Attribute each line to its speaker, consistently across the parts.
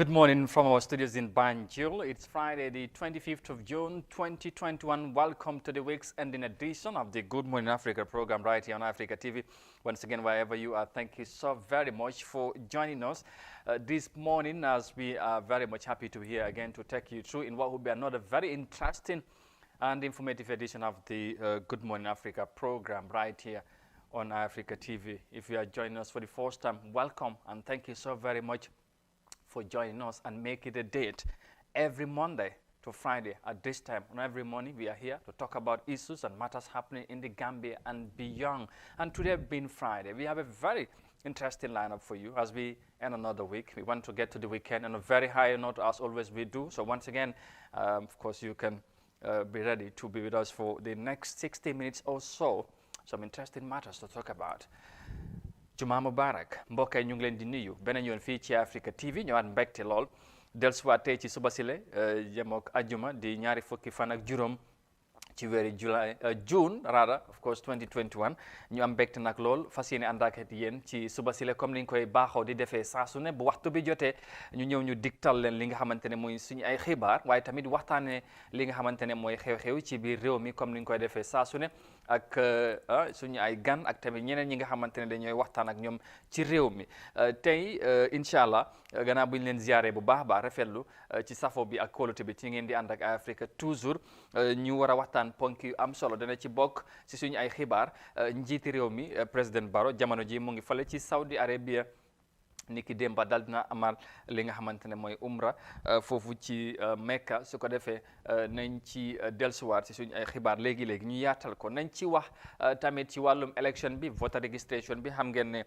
Speaker 1: Good morning from our studios in Banjul. It's Friday, the 25th of June, 2021. Welcome to the week's ending edition of the Good Morning Africa program right here on Africa TV. Once again, wherever you are, thank you so very much for joining us this morning, as we are very much happy to be here again to take you through in what will be another very interesting and informative edition of the Good Morning Africa program right here on Africa TV. If you are joining us for the first time, welcome and thank you so very much for joining us, and make it a date every Monday to Friday at this time. On every morning we are here to talk about issues and matters happening in the Gambia and beyond. And today being Friday, we have a very interesting lineup for you as we end another week. We want to get to the weekend on a very high note, as always we do. So once again, of course, you can be ready to be with us for the next 60 minutes or so. Some interesting matters to talk about. Juma Mubarak mbokk yi ñu ngi leen di nuyu beneen yoon fii ci Africa TV ñëwaat mbégte lool dellusiwaat tey ci suba sile yemook ajjuma di ñaari fukki fan ak juróom ci weeri June rather of course 2021 ñu am mbégte nag lool fas yéene ànd ak yéen ci suba sile comme ni ñu koy baaxoo di defee saa su ne bu waxtu bi jotee ñu ñëw ñu digtal leen li nga xamante ne mooy suñu ay xibaar waaye tamit waxtaanee li nga xamante ne mooy xew-xew ci biir réew mi comme ni ñu koy defee saa su ne ak suñu ay gan ak tamit ñeneen ñi nga xamante ne dañooy waxtaan ak ñoom ci réew mi tey incha allah gannaaw bu ñu leen ziaree bu baax baax rafetlu ci safo bi ak kóolute bi ci ngeen di ànd ak Africa toujours ñu war a waxtaan ponk yu am solo dana ci bokk si suñu ay xibaar njiiti réew mi président Barrow jamono ji mu ngi fale ci Saudi Arabia niki démba dal dina amal li nga xamante ne mooy umra foofu ci Mecca su ko defee nañ ci dellusiwaat si suñu ay xibaar léegi-léegi ñu yaatal ko nañ ci wax tamit ci wàllum election bi voter registration bi xam ngeen ne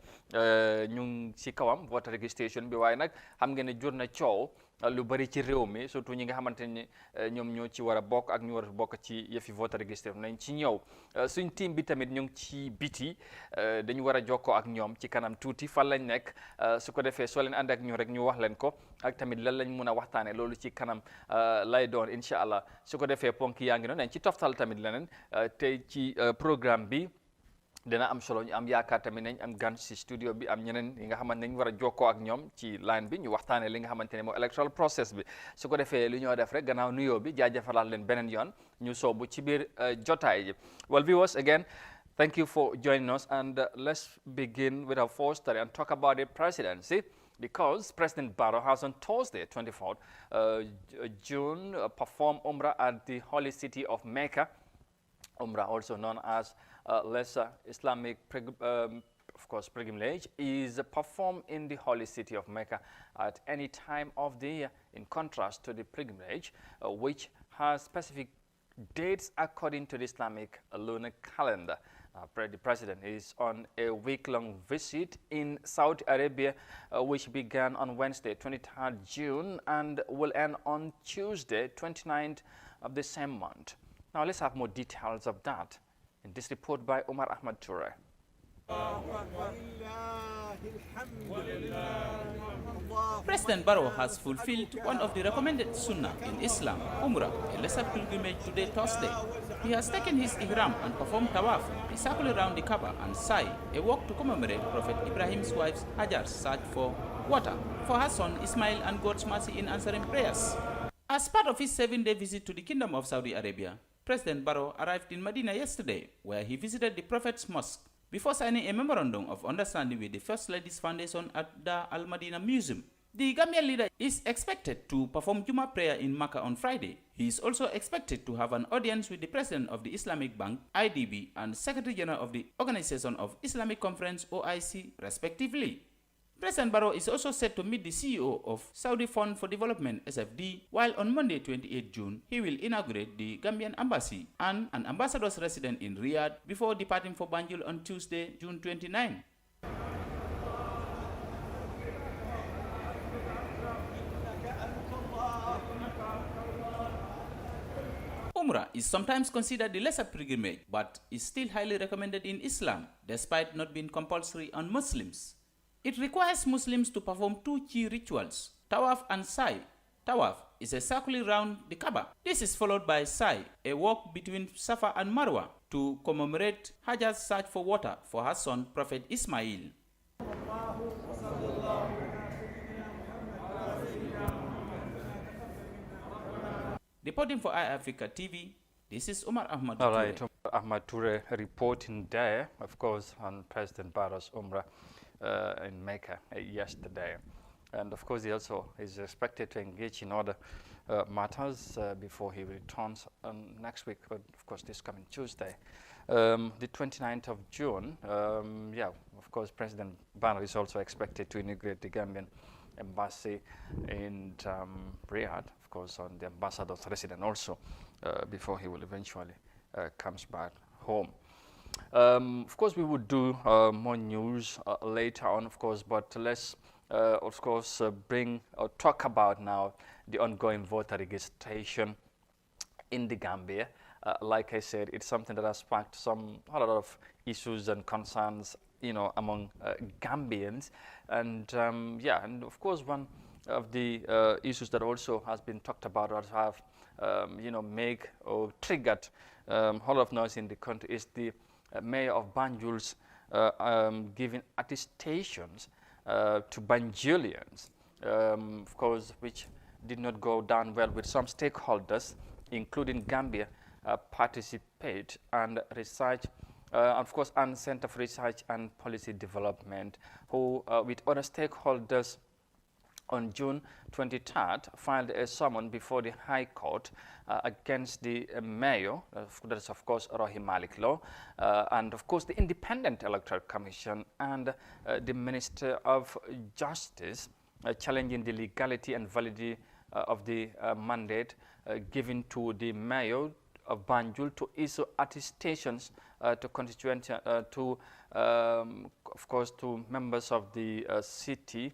Speaker 1: ñu ngi si kawam voter registration bi waaye nag xam ngeen ne jur na coow lu bari ci réew mi surtout ñi nga xamante ni ñoom ñoo ci war a bokk ak ñu war a bokk ci yëfi voter registration nañ ci ñëw suñ team bi tamit ñu ngi ci biti dañu war a jokkoo ak ñoom ci kanam tuuti fan lañ nekk su ko defee soo leen ànd ak ñu rek ñu wax leen ko ak tamit lan lañ mun a waxtaanee loolu ci kanam lay doon incha allah su ko defee ponk yaa ngi noonu nañ ci toftal tamit leneen tey ci programme bi dina am solo ñu am yaakaar tamit nañ am gan si studio bi am ñeneen yi nga xamante nañ war a jokkoo ak ñoom ci line bi ñu waxtaanee li nga xamante ne mooy electoral process bi su ko defee li ñoo def rek gannaaw nuyoo bi jaajëfalaat leen beneen yoon ñu soobu ci biir jotaay ji. Well, viewers, again, thank you for joining us, and let's begin with our first story and talk about the presidency, because President Barrow has on Thursday, 24th June, performed Umrah at the holy city of Mecca. Umrah, also known as lesser Islamic of course pilgrimage, is performed in the holy city of Mecca at any time of the year, in contrast to the pilgrimage which has specific dates according to the Islamic lunar calendar. The president is on a week-long visit in Saudi Arabia, which began on Wednesday, 23rd June, and will end on Tuesday, 29th of the same month. Now let's have more details of that in this report by Omar Ahmad Toure.
Speaker 2: President Barrow has fulfilled one of the recommended sunnah in Islam, Umrah, a lesser pilgrimage today, Thursday. He has taken his ihram and performed tawaf, a circle around the Kaaba, and Sa'i, a walk to commemorate Prophet Ibrahim's wife Hajar's search for water for her son Ismail and God's mercy in answering prayers. As part of his 7-day visit to the Kingdom of Saudi Arabia, President Barrow arrived in Medina yesterday, where he visited the Prophet's Mosque before signing a memorandum of understanding with the First Lady's Foundation at the Al Madina Museum. The Gambian leader is expected to perform Juma prayer in Makkah on Friday. He is also expected to have an audience with the President of the Islamic Bank, IDB, and Secretary General of the Organization of Islamic Conference, OIC, respectively. President Barrow is also set to meet the CEO of Saudi Fund for Development, SFD, while on Monday, 28 June, he will inaugurate the Gambian Embassy and an ambassador's residence in Riyadh before departing for Banjul on Tuesday, June 29. Umrah is sometimes considered the lesser pilgrimage, but is still highly recommended in Islam, despite not being compulsory on Muslims. It requires Muslims to perform two key rituals, Tawaf and Sa'i. Tawaf is a circle around the Kaaba. This is followed by Sa'i, a walk between Safa and Marwa, to commemorate Hajar's search for water for her son, Prophet Ismail. Reporting for iAfrica TV, this is Umar Ahmad
Speaker 1: All
Speaker 2: Toure.
Speaker 1: right, Ahmad Toure reporting there, of course, on President Barrow's Umrah in Mecca yesterday. And of course, he also is expected to engage in other matters before he returns next week, but of course, this coming Tuesday. The 29th of June, yeah, of course, President Barrow is also expected to inaugurate the Gambian embassy in Riyadh, of course, on the ambassador's residence also, before he will eventually comes back home. Of course, we would do more news later on, of course, but let's, of course, bring or talk about now the ongoing voter registration in the Gambia. Like I said, it's something that has sparked a lot of issues and concerns, among Gambians. And yeah, and of course, one of the issues that also has been talked about or have, make or triggered a lot of noise in the country is the mayor of Banjul's giving attestations to Banjulians, of course, which did not go down well with some stakeholders, including Gambia, participate and research, of course, and Center for Research and Policy Development, who, with other stakeholders, on June 23rd, filed a summons before the High Court against the mayor, that is, of course, Rohey Malick Lowe, and, of course, the Independent Electoral Commission and the Minister of Justice, challenging the legality and validity of the mandate given to the mayor of Banjul to issue attestations to constituents, of course, to members of the city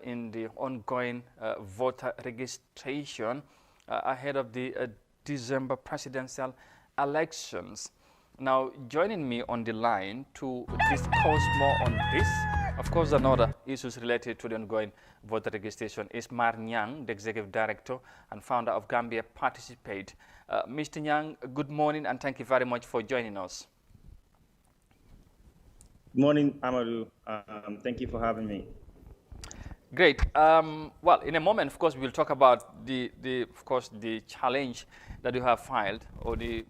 Speaker 1: in the ongoing voter registration ahead of the December presidential elections. Now, joining me on the line to discuss more on this, of course, and other issues related to the ongoing voter registration is Mar Nyang, the Executive Director and founder of Gambia Participate. Mr. Nyang, good morning and thank you very much for joining us.
Speaker 3: Good morning, Amadou. Thank you for having me.
Speaker 1: Great. Well, in a moment, of course, we will talk about the challenge that you have filed, or that you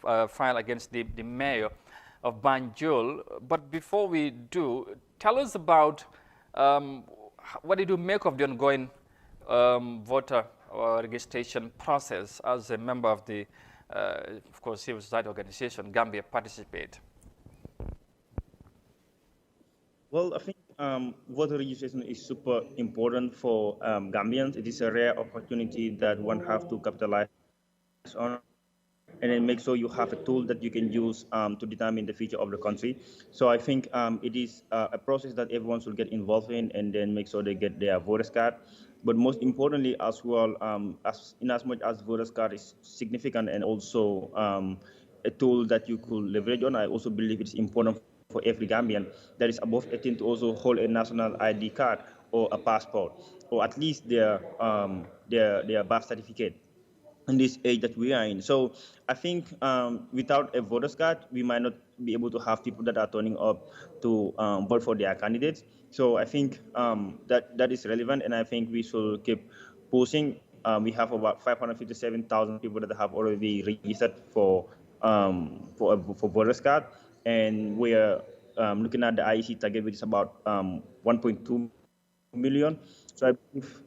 Speaker 1: have filed against the mayor of Banjul. But before we do, tell us about what did you make of the ongoing voter registration process as a member of the, of course, civil society organization, Gambia Participate?
Speaker 3: Well, I think voter registration is super important for Gambians. It is a rare opportunity that one have to capitalize on, and then make sure you have a tool that you can use to determine the future of the country. So I think it is a process that everyone should get involved in, and then make sure they get their voters card. But most importantly, as well, in as much as voters card is significant and also a tool that you could leverage on, I also believe it's important for every Gambian that is above 18 to also hold a national ID card or a passport, or at least their birth certificate in this age that we are in. So I think without a voter's card, we might not be able to have people that are turning up to vote for their candidates. So I think that is relevant, and I think we should keep pushing. We have about 557,000 people that have already registered for voters card. And we're looking at the IEC target, which is about 1.2 million. So I believe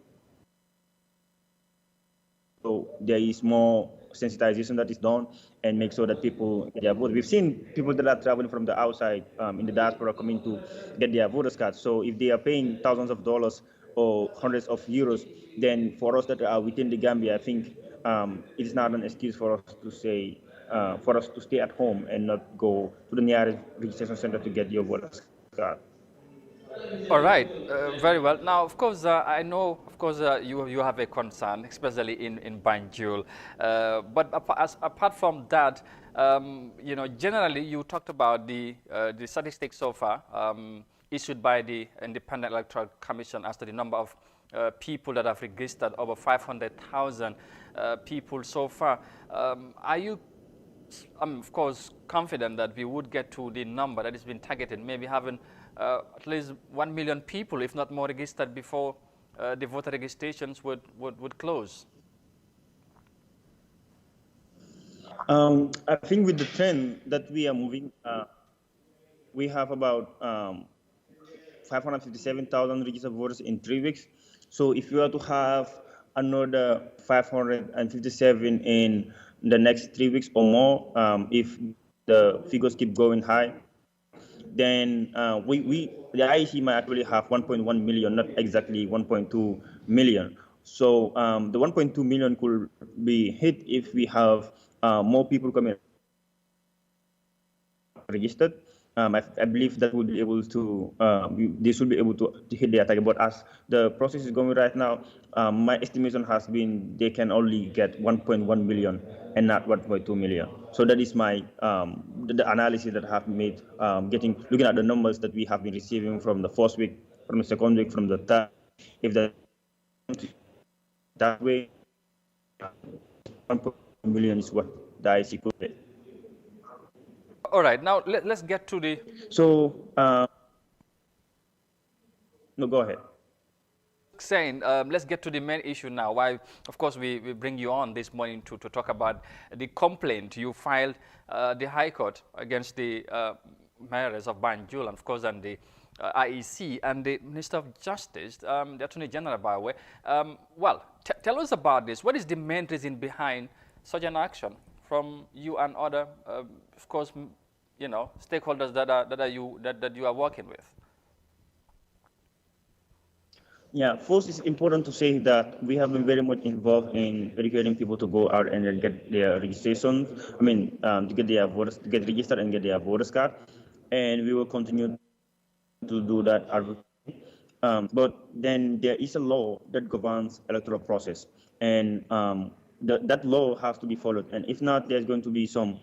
Speaker 3: there is more sensitization that is done and make sure that people get their vote. We've seen people that are traveling from the outside in the diaspora coming to get their voters cards. So if they are paying thousands of dollars or hundreds of euros, then for us that are within the Gambia, I think it is not an excuse for us to say, for us to stay at home and not go to the nearest registration center to get your voters card.
Speaker 1: All right, very well. Now, of course, I know, of course, you have a concern, especially in Banjul. But apart from that, generally, you talked about the statistics so far issued by the Independent Electoral Commission as to the number of people that have registered, over 500,000 people so far. Are you of course, confident that we would get to the number that has been targeted, maybe having at least 1 million people, if not more, registered before the voter registrations would close?
Speaker 3: I think with the trend that we are moving, we have about 557,000 registered voters in 3 weeks. So if you are to have another 557 in the next 3 weeks or more, if the figures keep going high, then the IEC might actually have 1.1 million, not exactly 1.2 million. So the 1.2 million could be hit if we have more people coming registered. I believe that will be able to, this will be able to hit their target. But as the process is going right now, my estimation has been they can only get 1.1 million and not 1.2 million. So that is my the analysis that I have made, looking at the numbers that we have been receiving from the first week, from the second week, from the third. If that way, 1.1 million is what the IC could be.
Speaker 1: All right, now let's get to the...
Speaker 3: So, no, go ahead.
Speaker 1: Saying, let's get to the main issue now. Why, of course, we bring you on this morning to talk about the complaint you filed the High Court against the mayors of Banjul, and of course, and the IEC and the Minister of Justice, the Attorney General, by the way. Well, tell us about this. What is the main reason behind such an action from you and other, of course, you know, stakeholders that you are working with?
Speaker 3: Yeah, first, it's important to say that we have been very much involved in educating people to go out and then get their registration. I mean, to get their voters, to get registered and get their voters card, and we will continue to do that. But then there is a law that governs electoral process, and that law has to be followed. And if not, there's going to be some,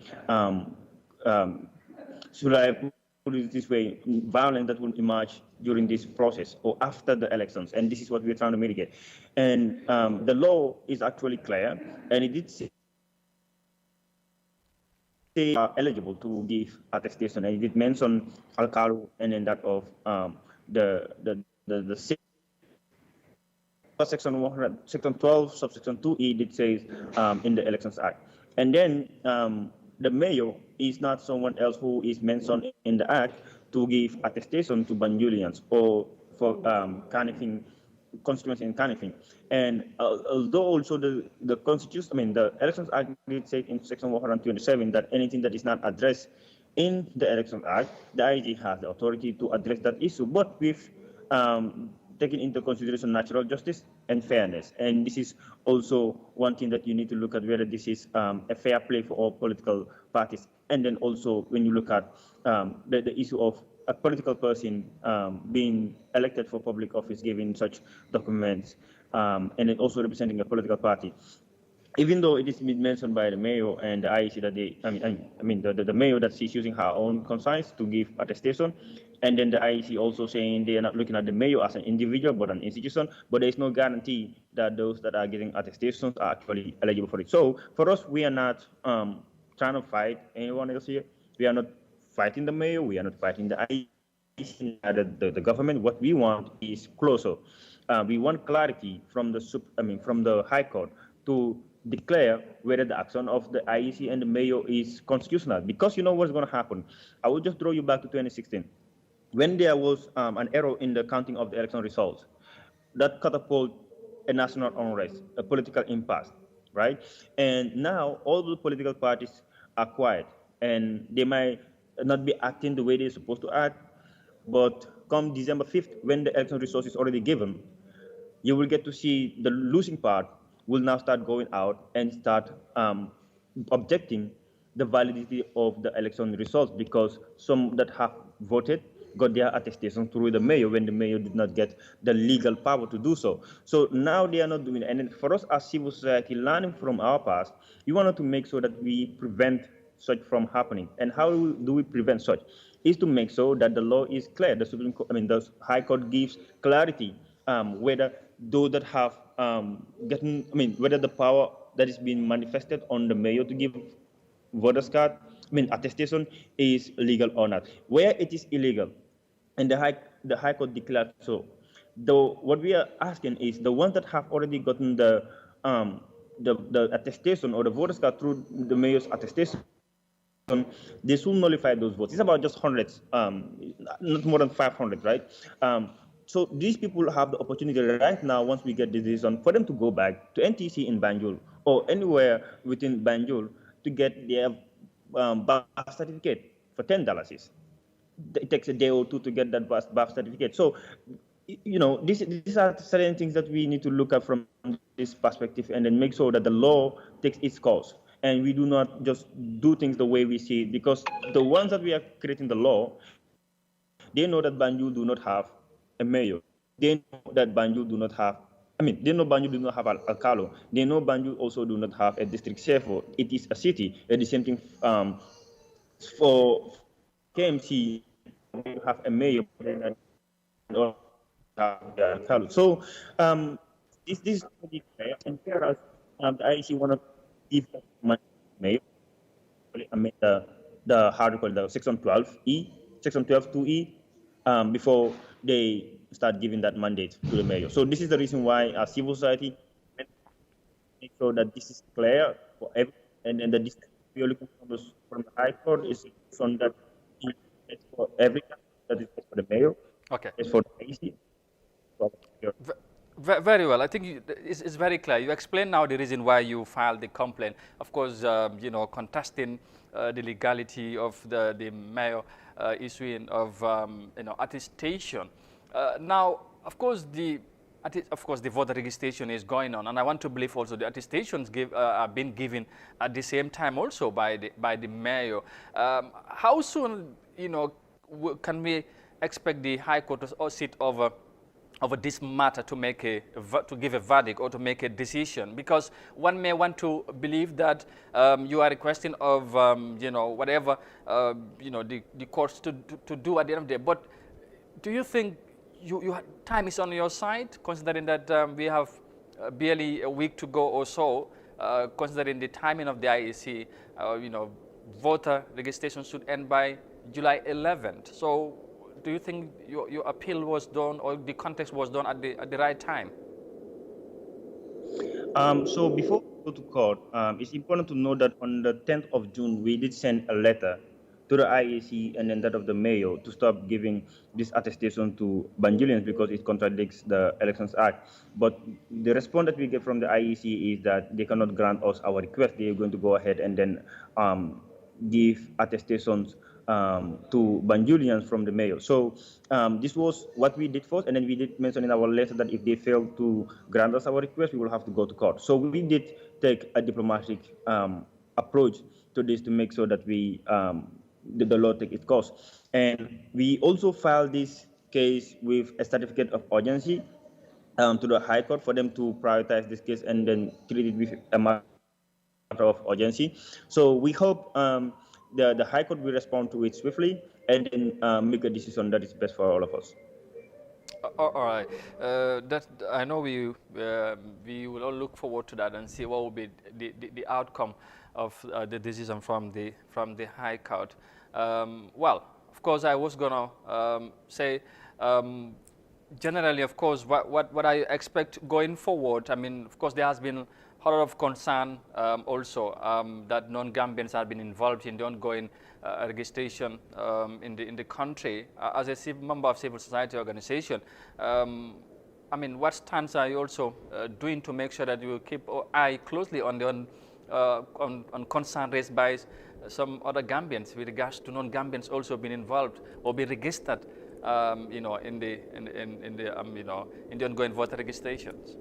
Speaker 3: should I put it this way, violence that will emerge during this process or after the elections. And this is what we're trying to mitigate. And the law is actually clear, and it did say they are eligible to give attestation. And it did mention Alcaru and then that of the section 100, section 12, subsection 2E, it says in the Elections Act. And then the mayor is not someone else who is mentioned in the act to give attestation to Banjulians or for Kanifing constituency in Kanifing. And although also the Constitution, I mean, the Elections Act did say in section 127 that anything that is not addressed in the Elections Act, the IEC has the authority to address that issue, but with taking into consideration natural justice and fairness. And this is also one thing that you need to look at, whether this is a fair play for all political parties. And then also when you look at the issue of a political person being elected for public office, giving such documents, and then also representing a political party. Even though it is mentioned by the mayor and the IEC that the mayor that she's using her own conscience to give attestation, and then the IEC also saying they are not looking at the mayor as an individual but an institution, but there is no guarantee that those that are getting attestations are actually eligible for it. So for us, we are not trying to fight anyone else here. We are not fighting the mayor. We are not fighting the IEC, the government. What we want is closer. We want clarity from the High Court to declare whether the action of the IEC and the mayor is constitutional. Because you know what's going to happen. I will just draw you back to 2016. When there was an error in the counting of the election results, that catapulted a national unrest, a political impasse, right? And now all the political parties are quiet, and they might not be acting the way they're supposed to act, but come December 5th, when the election results is already given, you will get to see the losing part will now start going out and start objecting the validity of the election results, because some that have voted got their attestation through the mayor when the mayor did not get the legal power to do so. So now they are not doing it. And for us as civil society, learning from our past, we wanted to make sure that we prevent such from happening. And how do we prevent such? Is to make sure that the law is clear. The Supreme Court, the High Court gives clarity whether those that have whether the power that is being manifested on the mayor to give voters card, attestation is legal or not. Where it is illegal, and the High Court declared so, Though what we are asking is the ones that have already gotten the attestation or the voters card through the mayor's attestation, they should nullify those votes. It's about just hundreds, not more than 500, right? So these people have the opportunity right now, once we get the decision, for them to go back to NTC in Banjul or anywhere within Banjul to get their birth certificate for $10. It takes a day or two to get that birth certificate. So, these are certain things that we need to look at from this perspective, and then make sure that the law takes its course, and we do not just do things the way we see it, because the ones that we are creating the law, they know that Banjul do not have a mayor. They know that Banjul do not have, they know Banjul do not have Alcalo. They know Banjul also do not have a district CFO. It is a city. And the same thing for KMC, we have a mayor. So this is fair, and whereas the IEC want to give money mayor, the how do you call it, the section 12(2)(e), before they start giving that mandate to the mayor. So this is the reason why civil society make sure that this is clear for everyone, and then the distance we are looking from the High Court is on that it's for every that is for the mayor.
Speaker 1: Okay.
Speaker 3: It's for the IEC.
Speaker 1: Very well. I think it's very clear. You explained now the reason why you filed the complaint. Of course, contesting the legality of the mayor issuing of attestation. Now, of course, the voter registration is going on, and I want to believe also the attestations are being given at the same time also by the mayor. How soon, can we expect the High Court to sit over this matter to give a verdict or to make a decision? Because one may want to believe that you are requesting of whatever the courts to do at the end of the day. But do you think time is on your side, considering that we have barely a week to go or so, considering the timing of the IEC? Voter registration should end by July 11th. So do you think your appeal was done, or the context was done at the right time?
Speaker 3: So before we go to court, it's important to know that on the 10th of June, we did send a letter to the IEC and then that of the mayor to stop giving this attestation to Banjulians because it contradicts the Elections Act. But the response that we get from the IEC is that they cannot grant us our request. They are going to go ahead and then give attestations to Banjulians from the mayor. So this was what we did first, and then we did mention in our letter that if they fail to grant us our request, we will have to go to court. So we did take a diplomatic approach to this to make sure that we the law take its course. And we also filed this case with a certificate of urgency to the High Court for them to prioritize this case and then treat it with a matter of urgency. So we hope the High Court will respond to it swiftly and then make a decision that is best for all of us.
Speaker 1: All right. That I know we will all look forward to that and see what will be the outcome of the decision from the High Court. Well, of course, I was gonna say generally, of course, what I expect going forward. I mean, of course, there has been a lot of concern also that non-Gambians have been involved in the ongoing registration in the country. As a member of civil society organization, I mean, what stance are you also doing to make sure that you keep an eye closely on the on concern raised by some other Gambians with regards to non-Gambians also being involved or be registered, in the ongoing voter registrations?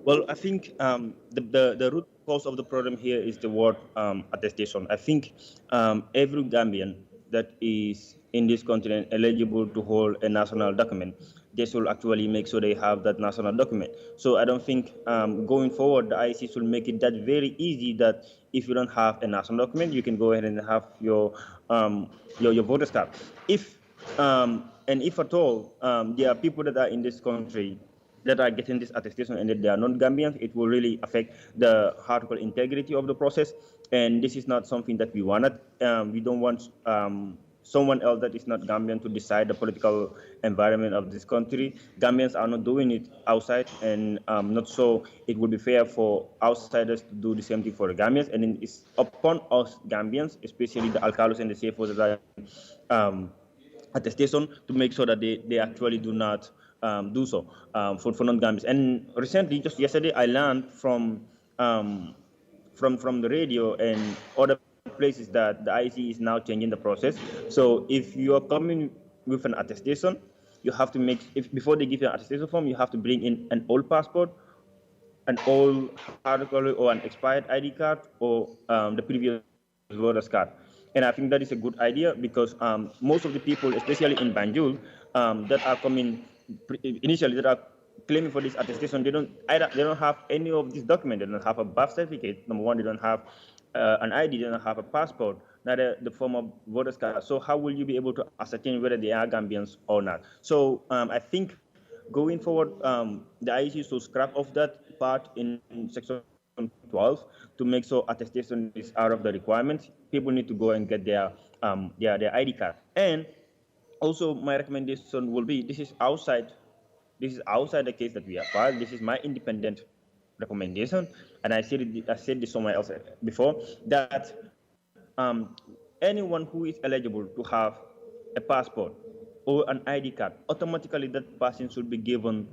Speaker 3: Well, I think the root cause of the problem here is the word attestation. I think every Gambian that is in this continent eligible to hold a national document, they should actually make sure they have that national document. So I don't think going forward, the IEC should make it that very easy that if you don't have a national document, you can go ahead and have your voter's card. If at all there are people that are in this country that are getting this attestation and that they are not Gambians, it will really affect the hardcore integrity of the process. And this is not something that we wanted. We don't want someone else that is not Gambian to decide the political environment of this country. Gambians are not doing it outside, and not so it would be fair for outsiders to do the same thing for the Gambians. And then it's upon us Gambians, especially the alcalos and the CFOs that are at the station, to make sure that they actually do not do so for non-Gambians. And recently, just yesterday, I learned from the radio and other places that the IEC is now changing the process. So if you are coming with an attestation, you have to before they give you an attestation form, you have to bring in an old passport, an old hard copy or an expired ID card, or the previous voter's card. And I think that is a good idea because most of the people, especially in Banjul, that are coming initially, that are claiming for this attestation, they don't have any of these documents. They don't have a birth certificate. Number one, they don't have an ID. They don't have a passport, neither the form of voter's card. So how will you be able to ascertain whether they are Gambians or not? So I think going forward, the IEC should scrap off that part in section 12 to make sure attestation is out of the requirements. People need to go and get their ID card. And also, my recommendation will be: this is outside the case that we have filed. This is my independent recommendation, and I said this somewhere else before, that anyone who is eligible to have a passport or an ID card, automatically that person should be given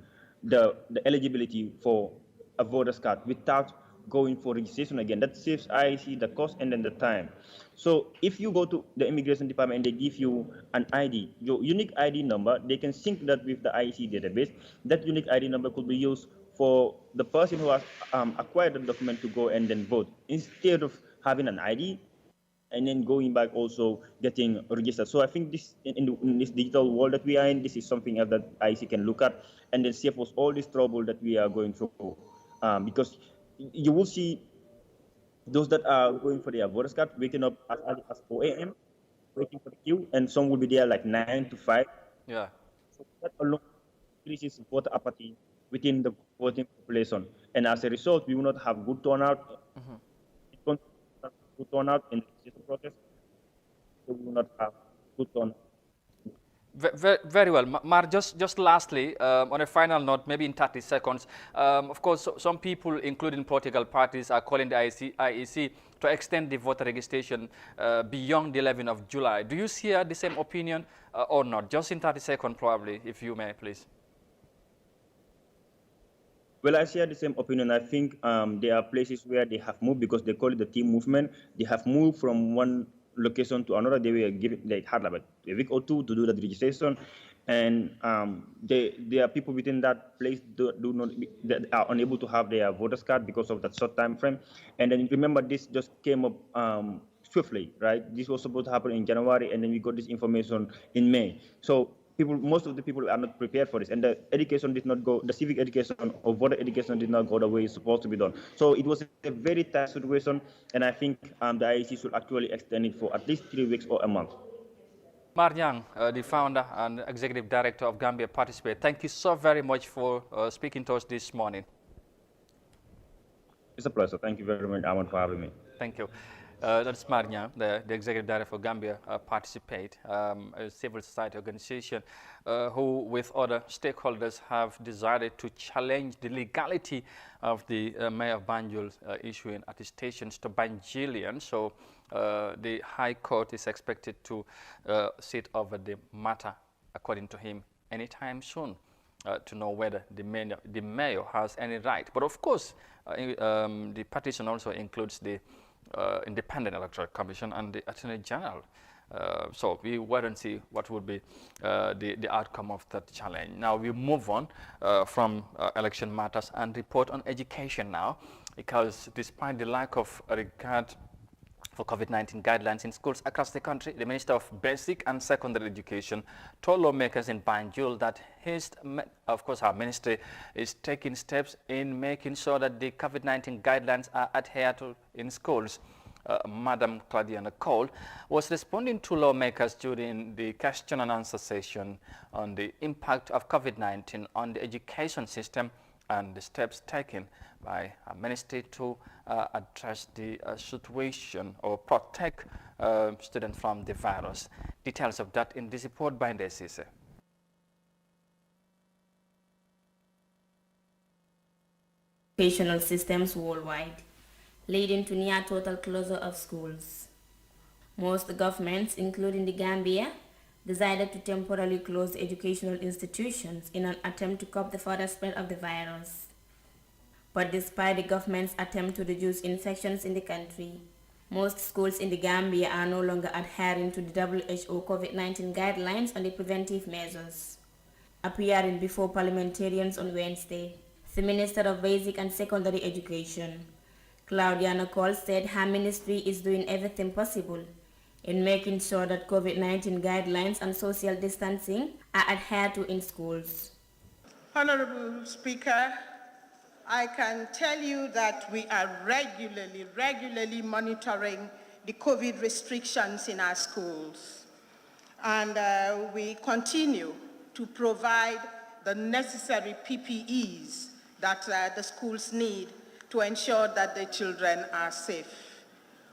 Speaker 3: the eligibility for a voter's card without going for registration again. That saves IEC the cost and then the time. So if you go to the immigration department and they give you an ID, your unique ID number, they can sync that with the IEC database. That unique ID number could be used for the person who has acquired the document to go and then vote, instead of having an ID and then going back also getting registered. So I think this in this digital world that we are in, this is something else that IEC can look at and then save us all this trouble that we are going through. Because you will see those that are going for their voters card waking up as early as 4 a.m. waiting for the queue, and some will be there like 9 to 5.
Speaker 1: Yeah.
Speaker 3: So that alone increases voter apathy within the voting population, and as a result, we will not have good turnout. Good turnout in the registration process. So we will not have good turnout.
Speaker 1: Very well. Mar, just lastly, on a final note, maybe in 30 seconds, of course, some people, including political parties, are calling the IEC to extend the voter registration beyond the 11th of July. Do you share the same opinion or not? Just in 30 seconds, probably, if you may, please.
Speaker 3: Well, I share the same opinion. I think there are places where they have moved, because they call it the team movement. They have moved from one location to another. They were given, they had like a week or two to do that registration, and there are people within that place that are unable to have their voters card because of that short time frame. And then remember, this just came up swiftly, right? This was supposed to happen in January, and then we got this information in May. So most of the people are not prepared for this, and the education did not go, the civic education or voter education did not go the way it's supposed to be done. So it was a very tight situation, and I think the IEC should actually extend it for at least 3 weeks or a month.
Speaker 1: Mar Nyang, the founder and executive director of Gambia Participate, thank you so very much for speaking to us this morning.
Speaker 3: It's a pleasure. Thank you very much, Aman, for having me.
Speaker 1: Thank you. That's Mar Nyang, the executive director for Gambia Participate, a civil society organization who, with other stakeholders, have decided to challenge the legality of the Mayor of Banjul issuing attestations to Banjulians. So the High Court is expected to sit over the matter, according to him, anytime soon, to know whether the mayor has any right. But of course, the petition also includes the Independent Electoral Commission and the Attorney General. So we wait and see what would be the outcome of that challenge. Now we move on from election matters and report on education now, because despite the lack of regard for COVID-19 guidelines in schools across the country, the Minister of Basic and Secondary Education told lawmakers in Banjul that our ministry is taking steps in making sure that the COVID-19 guidelines are adhered to in schools. Madam Claudia Cole was responding to lawmakers during the question and answer session on the impact of COVID-19 on the education system and the steps taken by a ministry to address the situation or protect students from the virus. Details of that in this report by Ndesise.
Speaker 4: Educational systems worldwide, leading to near total closure of schools. Most governments, including the Gambia, decided to temporarily close educational institutions in an attempt to curb the further spread of the virus. But despite the government's attempt to reduce infections in the country, most schools in the Gambia are no longer adhering to the WHO COVID-19 guidelines on the preventive measures. Appearing before parliamentarians on Wednesday, the Minister of Basic and Secondary Education, Claudia Nicole, said her ministry is doing everything possible in making sure that COVID-19 guidelines and social distancing are adhered to in schools.
Speaker 5: Honorable Speaker, I can tell you that we are regularly monitoring the COVID restrictions in our schools. And we continue to provide the necessary PPEs that the schools need to ensure that the children are safe.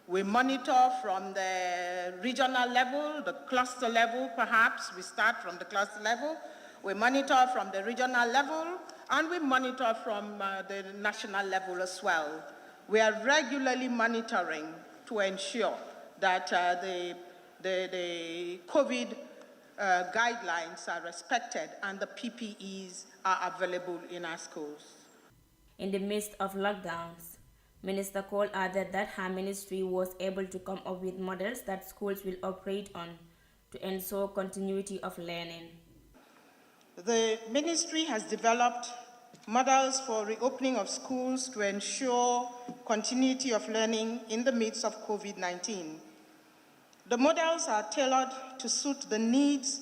Speaker 5: We monitor from the regional level, the cluster level perhaps. We start from the cluster level. We monitor from the regional level, and we monitor from the national level as well. We are regularly monitoring to ensure that the COVID guidelines are respected and the PPEs are available in our schools.
Speaker 4: In the midst of lockdowns, Minister Cole added that her ministry was able to come up with models that schools will operate on to ensure continuity of learning.
Speaker 5: The ministry has developed models for reopening of schools to ensure continuity of learning in the midst of COVID-19. The models are tailored to suit the needs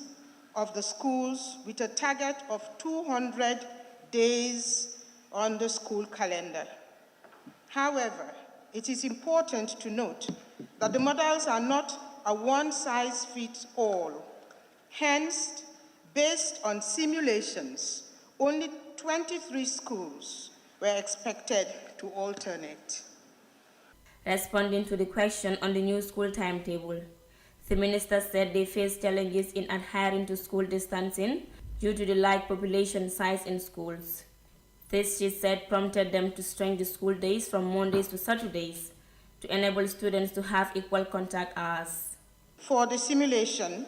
Speaker 5: of the schools with a target of 200 days on the school calendar. However, it is important to note that the models are not a one-size-fits-all. Hence, based on simulations, only 23 schools were expected to alternate.
Speaker 4: Responding to the question on the new school timetable, the minister said they face challenges in adhering to school distancing due to the large population size in schools. This, she said, prompted them to stretch the school days from Mondays to Saturdays to enable students to have equal contact hours.
Speaker 5: For the simulation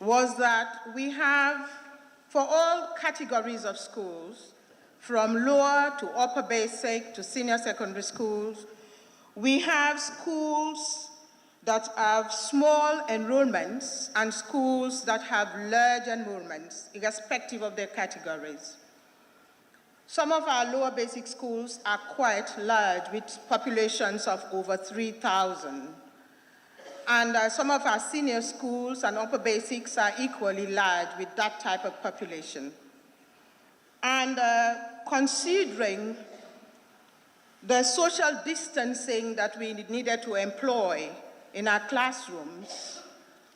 Speaker 5: was that we have, for all categories of schools, from lower to upper basic to senior secondary schools, we have schools that have small enrollments and schools that have large enrollments, irrespective of their categories. Some of our lower basic schools are quite large, with populations of over 3,000. And some of our senior schools and upper basics are equally large with that type of population. And considering the social distancing that we needed to employ in our classrooms,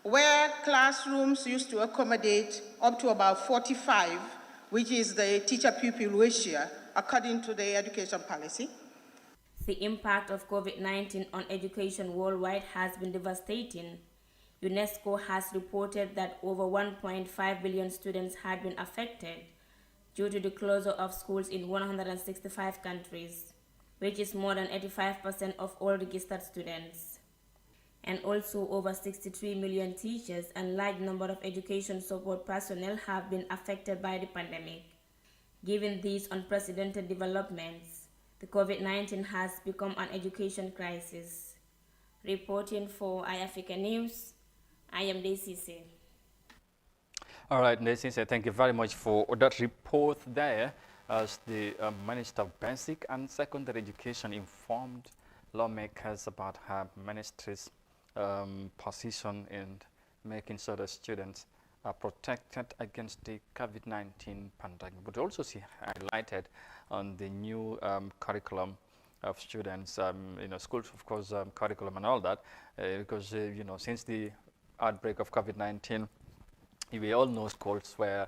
Speaker 5: where classrooms used to accommodate up to about 45, which is the teacher-pupil ratio, according to the education policy.
Speaker 4: The impact of COVID-19 on education worldwide has been devastating. UNESCO has reported that over 1.5 billion students had been affected due to the closure of schools in 165 countries, which is more than 85% of all registered students. And also over 63 million teachers and large number of education support personnel have been affected by the pandemic. Given these unprecedented developments, the COVID-19 has become an education crisis. Reporting for iAfrica News, I am Ndesise.
Speaker 1: All right, Ndesise, thank you very much for that report there. As the Minister of Basic and Secondary Education informed lawmakers about her ministry's position in making sure that students are protected against the COVID-19 pandemic. But also she highlighted on the new curriculum of students, schools, of course, curriculum and all that, because, since the outbreak of COVID-19, we all know schools were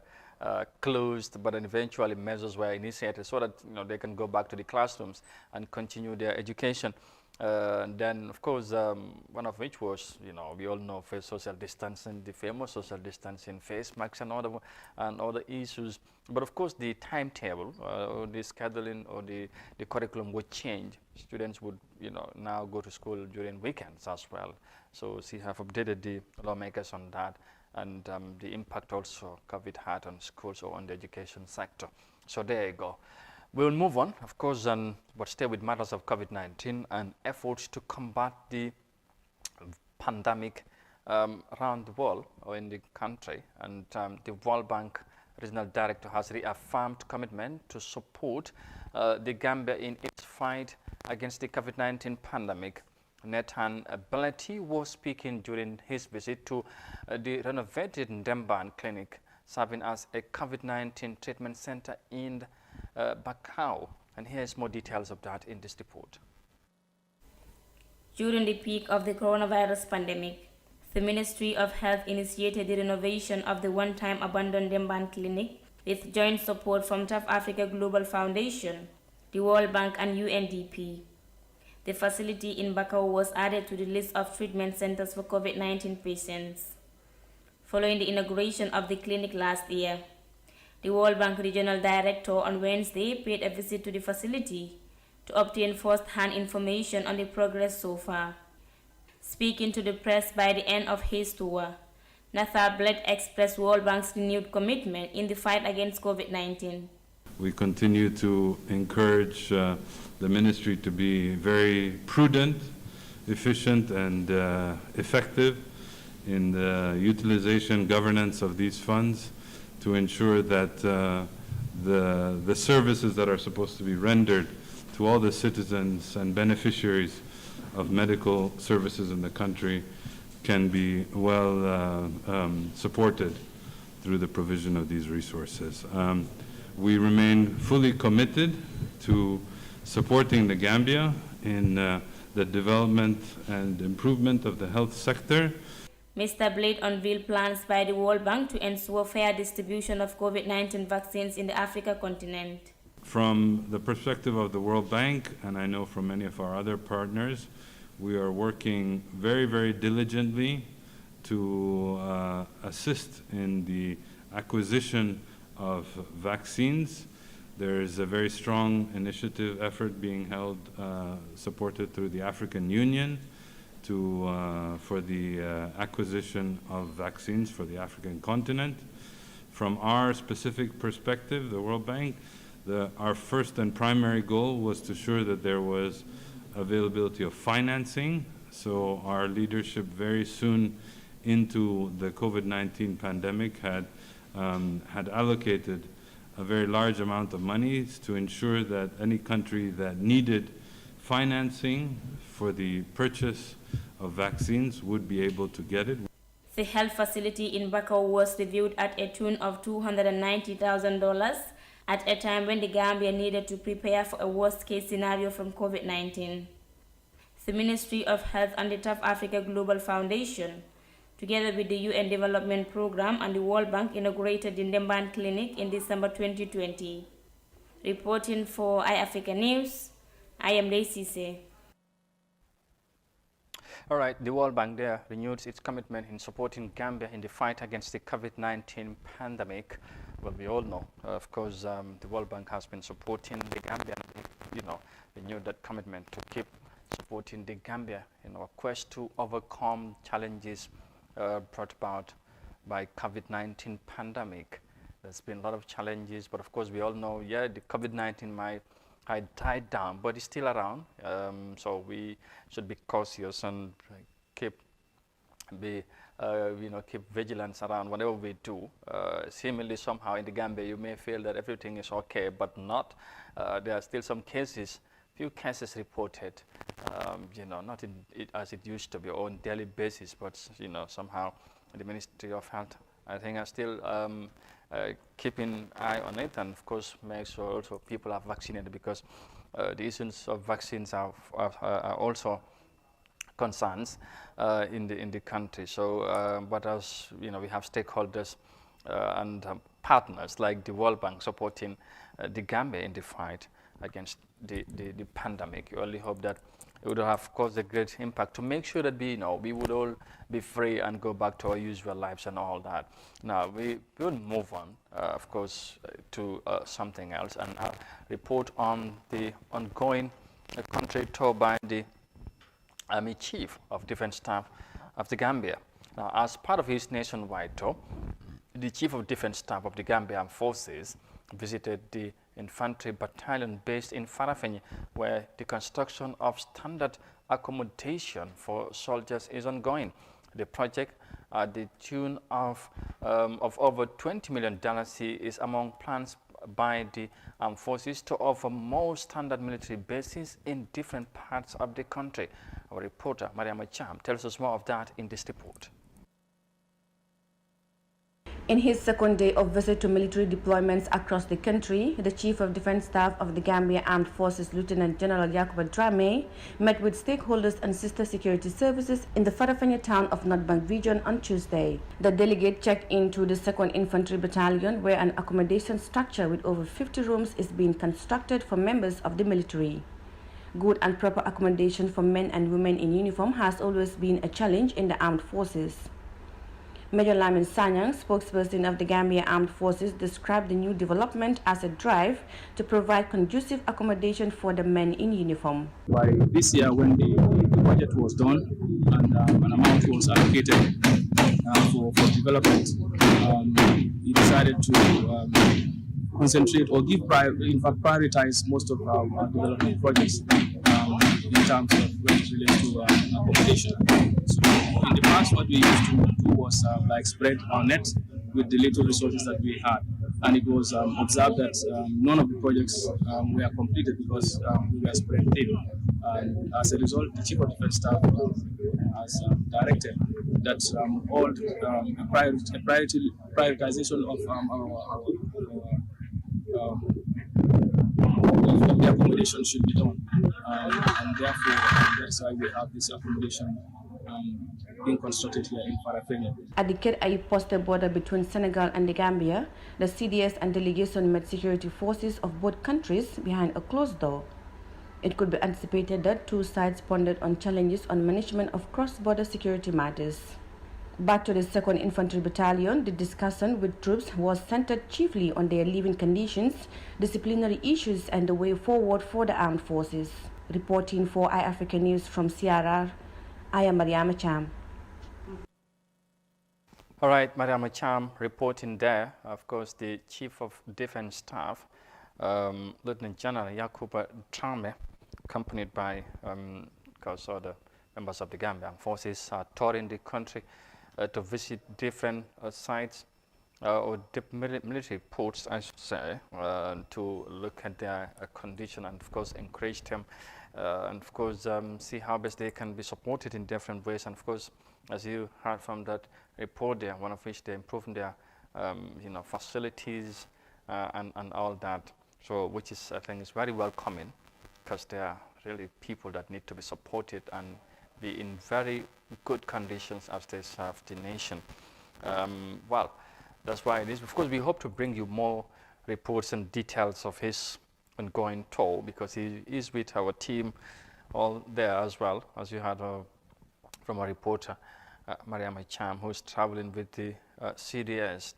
Speaker 1: closed, but then eventually measures were initiated so that they can go back to the classrooms and continue their education. Then, of course, one of which was, we all know for social distancing, the famous social distancing, face masks and other issues. But of course, the timetable, or the scheduling, or the curriculum would change. Students would, now go to school during weekends as well. So she have updated the lawmakers on that, and the impact also COVID had on schools or on the education sector. So there you go. We'll move on, of course, but stay with matters of COVID-19 and efforts to combat the pandemic around the world or in the country. And the World Bank Regional Director has reaffirmed commitment to support the Gambia in its fight against the COVID-19 pandemic. Nathan Belletti was speaking during his visit to the renovated Ndemban Clinic, serving as a COVID-19 treatment center in Bakau. And here's more details of that in this report.
Speaker 4: During the peak of the coronavirus pandemic, the Ministry of Health initiated the renovation of the one-time abandoned Ndemban Clinic with joint support from South Africa Global Foundation, the World Bank and UNDP. The facility in Bakau was added to the list of treatment centers for COVID-19 patients. Following the inauguration of the clinic last year, the World Bank Regional Director on Wednesday paid a visit to the facility to obtain first-hand information on the progress so far. Speaking to the press by the end of his tour, Nathan Belletti expressed World Bank's renewed commitment in the fight against COVID-19.
Speaker 6: We continue to encourage the ministry to be very prudent, efficient, and effective in the utilization governance of these funds to ensure that the services that are supposed to be rendered to all the citizens and beneficiaries of medical services in the country can be well supported through the provision of these resources. We remain fully committed to supporting the Gambia in the development and improvement of the health sector.
Speaker 4: Mr. Belletti unveiled plans by the World Bank to ensure fair distribution of COVID-19 vaccines in the Africa continent.
Speaker 6: From the perspective of the World Bank, and I know from many of our other partners, we are working very, very diligently to assist in the acquisition of vaccines. There is a very strong initiative effort being held, supported through the African Union for the acquisition of vaccines for the African continent. From our specific perspective, the World Bank, our first and primary goal was to ensure that there was availability of financing. So our leadership very soon into the COVID-19 pandemic had allocated a very large amount of money to ensure that any country that needed financing for the purchase of vaccines would be able to get it.
Speaker 4: The health facility in Bakau was reviewed at a tune of $290,000 at a time when the Gambia needed to prepare for a worst-case scenario from COVID-19. The Ministry of Health and the South Africa Global Foundation, together with the UN Development Programme and the World Bank, inaugurated the Ndemban Clinic in December 2020. Reporting for iAfrica News, I am Lacey Say.
Speaker 1: All right, the World Bank there renewed its commitment in supporting Gambia in the fight against the COVID-19 pandemic. Well, we all know, of course, the World Bank has been supporting the Gambia, renewed that commitment to keep supporting the Gambia in our quest to overcome challenges brought about by COVID-19 pandemic. There's been a lot of challenges, but of course we all know, the COVID-19 might died down, but it's still around. So we should be cautious and keep vigilance around whatever we do. Seemingly somehow in the Gambia you may feel that everything is okay, but not. There are still some cases, few cases reported, not as it used to be on daily basis, but somehow the Ministry of Health, I think, are still keeping eye on it, and of course make sure also people are vaccinated, because the issues of vaccines are also concerns in the country. So, but as we have stakeholders and partners like the World Bank supporting the Gambia in the fight against the pandemic. We only hope that it would have caused a great impact to make sure that we would all be free and go back to our usual lives and all that. Now we will move on, of course, to something else and report on the ongoing country tour by the Army Chief of Defense Staff of the Gambia. Now, as part of his nationwide tour, the Chief of Defense Staff of the Gambia Armed Forces visited the infantry battalion based in Farafenni, where the construction of standard accommodation for soldiers is ongoing. The project, at the tune of over $20 million, is among plans by the armed forces to offer more standard military bases in different parts of the country. Our reporter, Mariama Cham, tells us more of that in this report.
Speaker 7: In his second day of visit to military deployments across the country, the Chief of Defense Staff of the Gambia Armed Forces, Lieutenant General Yakuba Drame, met with stakeholders and sister security services in the Farafenni town of North Bank region on Tuesday. The delegate checked into the 2nd Infantry Battalion, where an accommodation structure with over 50 rooms is being constructed for members of the military. Good and proper accommodation for men and women in uniform has always been a challenge in the armed forces. Major Lamin Sanyang, spokesperson of the Gambia Armed Forces, described the new development as a drive to provide conducive accommodation for the men in uniform.
Speaker 8: By this year, when the budget was done and an amount was allocated for development, he decided to concentrate or prioritize most of our development projects in terms of when it relates to accommodation. So in the past, what we used to do was like spread our net with the little resources that we had, and it was observed that none of the projects were completed because we were spread thin. And as a result, the Chief of Defense Staff has directed that all prioritization of the accommodation should be done, and therefore that's why we have this accommodation being constructed here in Farafenni.
Speaker 7: At the Ked posted border between Senegal and the Gambia, the CDS and delegation met security forces of both countries behind a closed door. It could be anticipated that two sides pondered on challenges on management of cross-border security matters. Back to the 2nd Infantry Battalion, the discussion with troops was centered chiefly on their living conditions, disciplinary issues, and the way forward for the armed forces. Reporting for iAfrica News from CRR, I am Mariama Cham.
Speaker 1: All right, Mariama Cham reporting there. Of course, the Chief of Defense Staff, Lieutenant General Yakuba Drame, accompanied by other members of the Gambian forces, are touring the country to visit different sites or military ports, I should say, to look at their condition and, of course, encourage them and, of course, see how best they can be supported in different ways. And, of course, as you heard from that report there, one of which they're improving their, facilities and all that. So, which is, I think, is very welcoming, because they are really people that need to be supported and be in very good conditions as they serve the nation. Well, that's why it is. Of course, we hope to bring you more reports and details of his ongoing tour, because he is with our team all there as well, as you heard from our reporter, Mariama Cham, who's traveling with the CDS.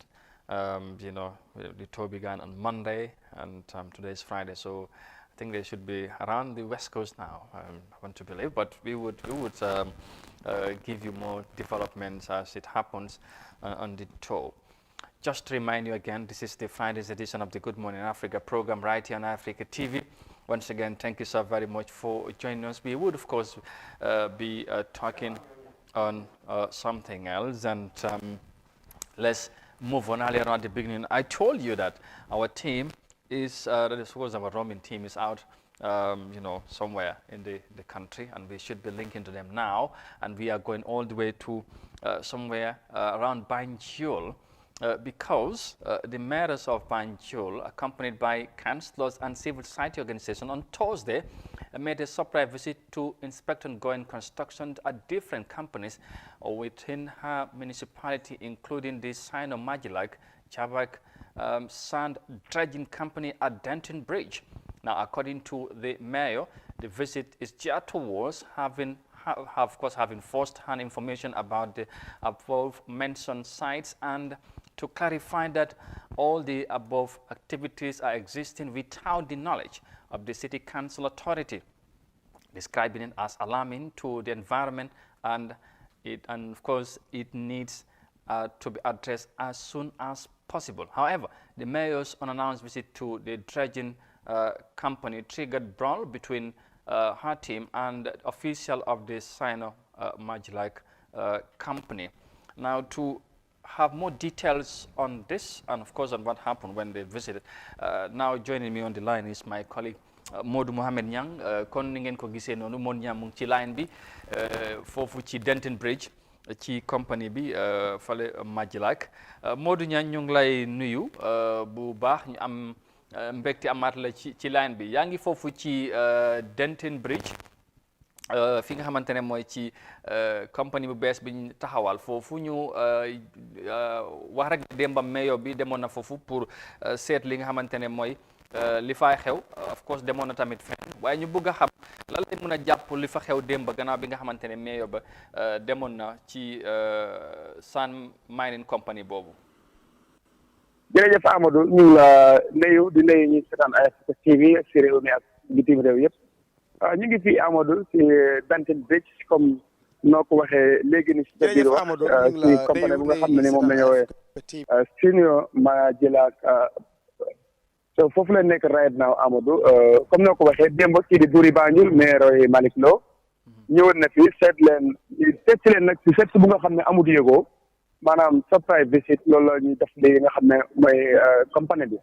Speaker 1: The tour began on Monday, and today is Friday, so I think they should be around the West Coast now, I want to believe, but we would give you more developments as it happens on the tour. Just to remind you again, this is the Friday's edition of the Good Morning Africa program right here on Africa TV. Once again, thank you so very much for joining us. We would, of course, be talking on something else, and let's move on. Earlier on at the beginning, I told you that our team is, our roaming team is out, somewhere in the country, and we should be linking to them now. And we are going all the way to somewhere around Banjul, because the mayors of Banjul, accompanied by councillors and civil society organizations, on Thursday made a surprise visit to inspect ongoing construction at different companies within her municipality, including the Sino-Majilak Chavak Sand Dredging Company at Denton Bridge. Now, according to the mayor, the visit is geared towards having first-hand information about the above-mentioned sites and to clarify that all the above activities are existing without the knowledge of the City Council authority, describing it as alarming to the environment, and of course it needs to be addressed as soon as possible. However, the mayor's unannounced visit to the dredging company triggered brawl between her team and the official of the Sino-Majilak company. Now, to have more details on this and of course on what happened when they visited, now joining me on the line is my colleague Modou Mohamed Niang. Kon ni ngeen ko gisee noonu Modou Niang mu ngi ci line bi foofu ci Denton Bridge ci company bi fale Majilak. Modou Niang ñu ngi lay nuyu bu baax, ñu am mbégte amaat la ci line bi. Yaa ngi foofu ci Denton Bridge fi nga xamante ne mooy ci compagnie bu bees bi ñu taxawal foofu. ñu wax rek démba mayor bi demoon na foofu pour seet li nga xamante ne mooy li fay xew. Of course demoon na tamit fenn, waaye ñu bëgg a xam lan lañ mën a jàpp li fa xew démba gannaaw bi nga xamante ne mayor ba demoon na ci Sand Mining Company boobu.
Speaker 9: jërëjëf Amadou, ñu ngi la nuyu di nuyu ñi seetaan Africa TV si réew mi ak bitim réew yëpp. ñu ngi fii Amadou si Denton Bridge comme noo ko waxee léegi ni si sa biir wax si compagnie bu nga xam ne ni moom la ñu woowee Sino-Majilak. So foofu la nekk right now Amadou, comme noo ko waxee démb kii di Buri Banjul maire Malick Lo ñëwoon na fii seet si leen nag si seet si bu nga xam ne amut yëgoo, maanaam surprise visit loolu la ñuy def léegi nga xam ne mooy compagnie bi.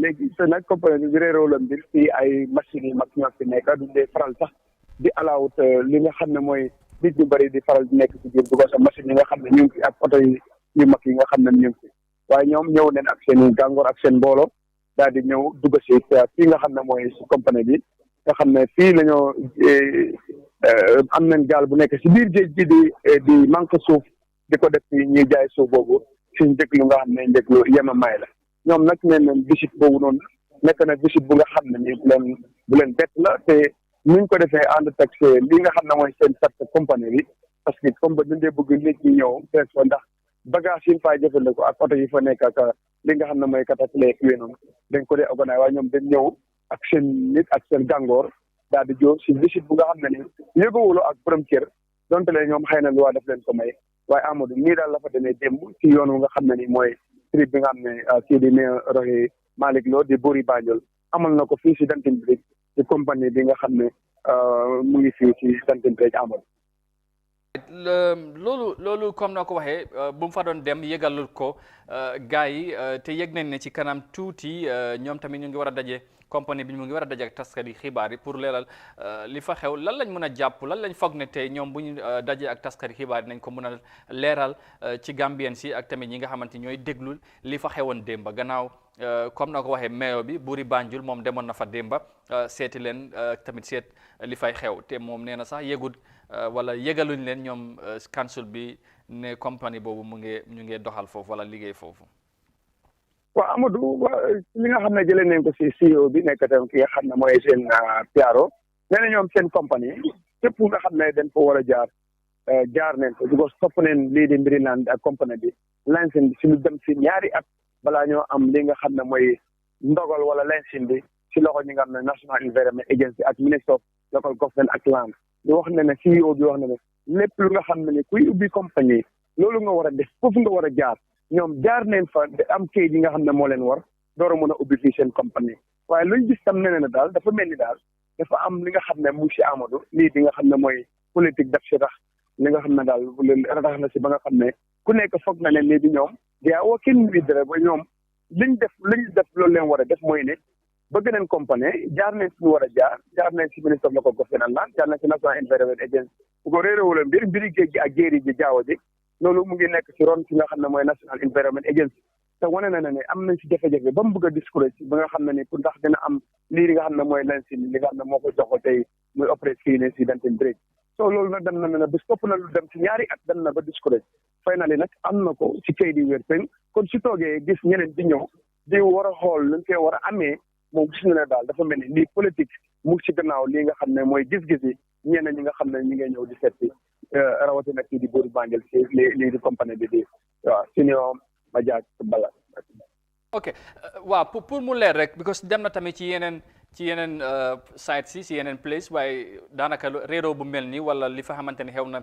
Speaker 9: léegi te nag compagnie bi réeróo la mbir fii ay machines yi mag ñoo fi nekk duñ dee faral sax di alawut li nga xam ne mooy nit ñu bëri di faral di nekk ci biir bu ko sa machine yi nga xam ne ñu ngi fi ak oto yi yu mag yi nga xam ne ñu ngi fi, waaye ñoom ñëw neen ak seen gàngoor ak seen mbooloo daal di ñëw dugg si fii nga xam ne mooy si compagnie bi nga xam ne fii la ñoo am nañ gaal bu nekk si biir géej gi di manque suuf di ko def fii ñuy jaay suuf boobu suñ njëg lu nga xam ne njëg lu yemamaay la. ñoom nag nee nañ visite boobu noonu nekk na visite bu nga xam ne ni bu leen bett la, te nuñ ko defee ànd ak li nga xam ne mooy seen sart compagnie bi, parce que comme ba dundee bëgg nit ñi ñëw fees fa ndax bagage yi fay jëfandikoo ak oto yi fa nekk ak li nga xam ne mooy catapile yooyu noonu dañ ko dee organiser, waaye ñoom dañ ñëw ak seen nit ak seen gàngoor daal di jóg si visite bu nga xam ne ni yëgawuloo ak borom kër donte lee ñoom xëy na lu waa def leen ko may. waaye Amadou nii daal la fa demee démb ci yoon wu nga xam ne ni mooy trip bi nga xam ne kii di mayor roxi Malick Lo di Buri Banjul amal na ko fii si Denton Bridge ci compagnie bi nga xam ne mu ngi fii si Denton Bridge Amadou.
Speaker 1: loolu comme na ko waxee bu mu fa doon dem yëgalul ko gars yi te yëg nañ ne ci kanam tuuti ñoom tamit ñu ngi war a daje, compagnie bi mu ngi war a daje ak taskati xibaar yi pour leeral li fa xew. lan lañ mën a jàpp, lan lañ foog ne tey ñoom bu ñu dajee ak taskati xibaar yi nañ ko mën a leeral ci Gambien si ak tamit ñi nga xamante ñooy déglu li fa xewoon démba gannaaw comme na ko waxee mayor bi Buri Banjul moom demoon na fa démba seeti leen tamit seet li fay xew, te moom nee na sax yëgut wala yëgaluñ leen ñoom council bi ne compagnie boobu ñu ngi doxal foofu wala liggéey foofu.
Speaker 9: waaw Amadou li nga xam ne jëlee nañ ko si CEO bi nekk tam ki nga xam ne mooy seen PRO nee na ñoom seen compagnie képp nga xam ne dañ ko war a jaar nañ ko because topp nañ lii di mbiri naan ak compagnie bi licence bi si lu dem si ñaari at balaa ñoo am li nga xam ne mooy ndogal wala licence bi si loxo ñi nga xam ne National Environment Agency ak Minister of Local Government ak Land. ñu wax ne ne CEO bi wax ne ne lépp lu nga xam ne ni kuy ubbi compagnie loolu nga war a def foofu nga war a jaar. ñoom jaar neen fa am kayit yi nga xam ne moo leen war door a mën a ubbi fii seen compagnie, waaye luñ gis tam ne daal dafa mel ni daal dafa am li nga xam ne mu si Amadou lii di nga xam ne mooy politique daf si tax li nga xam ne daal tax na si ba nga xam ne ku nekk foog na ne lii di ñoom yaa woo kenn wi dara ba ñoom liñ def loolu leen war a def mooy ne bëgg nañ compagnie jaar nañ si ñu war a jaar nañ si Minister of Local Government and Land, jaar nañ si National Environment Agency bu ko réeréwu la mbiri géej gi ak jéeri ji jaawo ji loolu mu ngi nekk ci ron ci nga xam ne mooy National Environment Agency te wane na ne am nañ si jafe-jafe ba mu bëgg a discourage ba nga xam ne ni pour ndax dina am lii nga xam ne mooy lan si li nga xam ne moo ko jox tey muy opéré fii ne si Danton Bridge so loolu nag dem na ne bis topp na lu dem si ñaari at dem na ba discourage finally nag am na ko si kayit yi wér péng kon su toogee gis ñeneen di ñëw di war a xool luñ koy war a amee moom gis na ne daal dafa mel ni lii politique mu si gannaaw lii nga xam ne mooy gis-gis yi ñeneen ñi nga xam ne ñi ngay ñëw di seet si rawatina kii di Boris Banjul si lii di compagnie bi di waaw Senior Madiak Bala.
Speaker 1: ok waaw pour mu leer rek because dem na tamit ci yeneen sites si yeneen place waaye daanaka réeroo bu mel nii wala li fa xamante ne xew na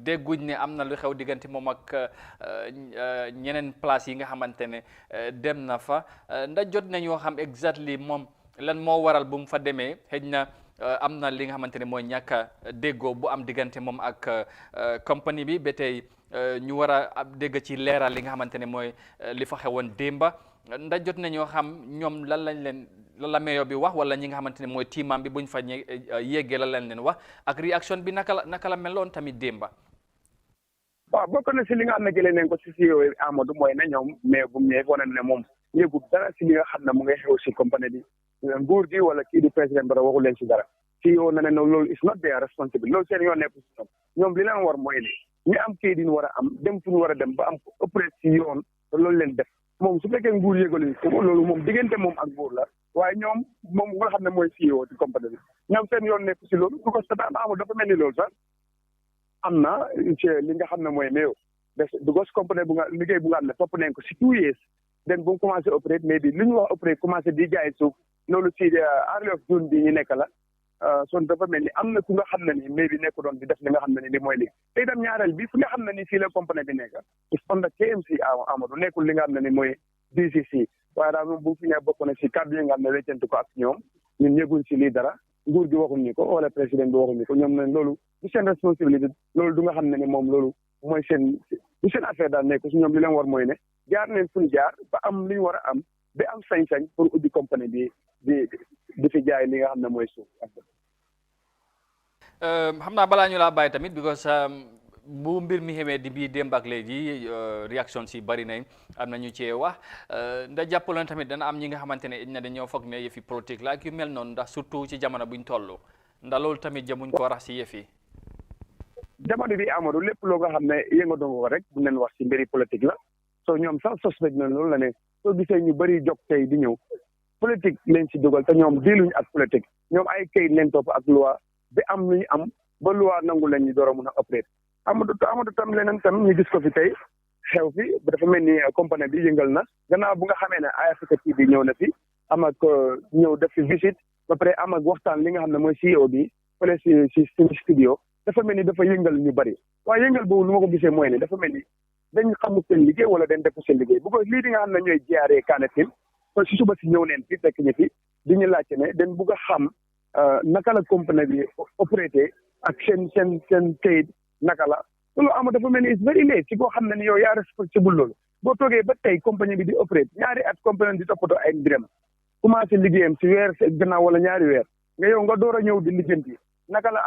Speaker 1: dégguñ ne am na lu xew diggante moom ak ñeneen place yi nga xamante ne dem na fa ndax jot nañoo xam exactly moom lan moo waral bu mu fa demee xëj na am na li nga xamante ne mooy ñàkk a déggoo bu am diggante moom ak compagnie bi ba tey ñu war a dégg ci leeral li nga xamante ne mooy li fa xewoon démba ndax jot nañoo xam ñoom lan la mayor bi wax wala ñi nga xamante ne mooy tiimam bi buñ fa yeggee lan lañ leen wax ak réaction bi naka la meloon tamit démba.
Speaker 9: waaw bokk na si li nga xam ne jëlee nañ ko si CEO Amadou mooy ne ñoom mais bu mu ñëwee wane ne moom yëgul dara si li nga xam ne mu ngay xew si compagnie bi nguur gi wala kii di président Barrow waxu leen si dara CEO na ne loolu is not their responsibility loolu seen yoon nekk si ñoom li leen war mooy ne ñu am kayit yi ñu war a am dem fu ñu war a dem ba am ko ëppre si yoon te loolu leen def moom su fekkee nguur yëgaluñ ko loolu moom diggante moom ak nguur la waaye ñoom moom nga xam ne mooy CEO ci compagnie bi ñoom seen yoon nekk si loolu du ko seetaan amul dafa mel ni loolu sax am na ci li nga xam ne mooy méyo du gos compagnie bu nga liggéey bu nga xam ne topp nañ ko si 2 years den bu mu commencé opéré mais bi li ñu wax opéré commencé di jaay suuf loolu si early of June bi ñu nekk la son dafa mel ni am na ku nga xam ne ni mais bi nekk doon di def li nga xam ne ni li mooy li te itam ñaareel bi fu nga xam ne ni fii la compagnie bi nekk on the KMC Amadou nekkul li nga xam ne ni mooy DCC waaye daal moom bu fi ñëwee bokk na si kàddu yi nga xam ne weccante ko ak ñoom ñun yëguñ si lii dara nguur gi waxuñ ñu ko wala président bi waxuñ ñu ko ñoom ne loolu du seen responsabilité loolu du nga xam ne ni moom loolu mooy seen du seen affaire daal nekk si ñoom li leen war mooy ne jaar neen fuñ jaar ba am li ñu war a am ba am sañ-sañ pour ubbi compagnie bi di fi jaay li nga xam ne mooy suuf.
Speaker 1: xam naa balaa ñu laa bàyyi tamit because bu mbir mi xamee di bii démb ak léegi réaction si bari nañ am na ñu cee wax ndax jàppaloon tamit dana am ñi nga xamante ne na dañoo foog ne yëfi politique la ak yu mel noonu ndax surtout ci jamono buñ toll ndax loolu tamit jamuñ ko rax si yëf yi.
Speaker 9: jamono bi Amadou lépp loo nga xam ne yëngatu ko rek bu leen wax si mbiri politique la soo ñoom sax suspect na loolu la ne soo gisee ñu bëri jóg tey di ñëw politique leen si dugal te ñoom diiluñ ak politique ñoom ay kayit leen topp ak loi bi am lu ñu am ba loi nangu leen ñu door a mun a opérer Amadou tam leneen tam ñu gis ko fi tey xew fi dafa mel ni compagnie bi yëngal na gannaaw bu nga xamee ne Eye Africa TV ñëw na fi am ak ñëw def fi visite ba pare am ak waxtaan li nga xam ne mooy CEO bi fële si studio dafa mel ni dafa yëngal ñu bëri waaye yëngal boobu lu ma ko gisee mooy ne dafa mel ni dañ xamul seen liggéey wala dañ def seen liggéey bu ko lii di nga xam ne ñooy jaaree Kanifing kon si suba si ñëw neen fi fekk ñu fi di ñu laajte ne dañ bugg a xam naka la compagnie bi opératé ak seen kayit naka la loolu ama dafa mel ni it's very late si koo xam ne ni yow yaa responsable loolu boo toogee ba tey compagnie bi di opéré ñaari at compagnie di toppatoo ay mbiram commencé liggéeyam si weer gannaaw wala ñaari weer nga yow nga door a ñëw di lijjanti naka la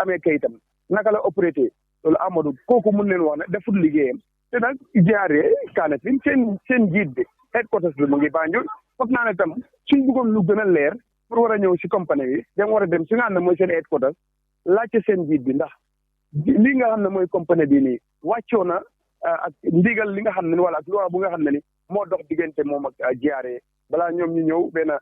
Speaker 9: amee kayitam naka la opératé loolu Amadou kooku mun leen wax ne defut liggéeyam te nag jaaree Kanifing seen jiit bi headquarters bi mu ngi Banjul foog naa ne tam suñ bëggoon lu gën a leer pour war a ñëw si compagnie bi dem war a dem si nga xam ne mooy seen headquarters laajte seen jiit bi ndax li nga xam ne mooy compagnie bi nii wàccoo na ak ndigal li nga xam ne wala ak loi bu nga xam ne ni moo dox diggante moom ak jaaree balaa ñoom ñu ñëw benn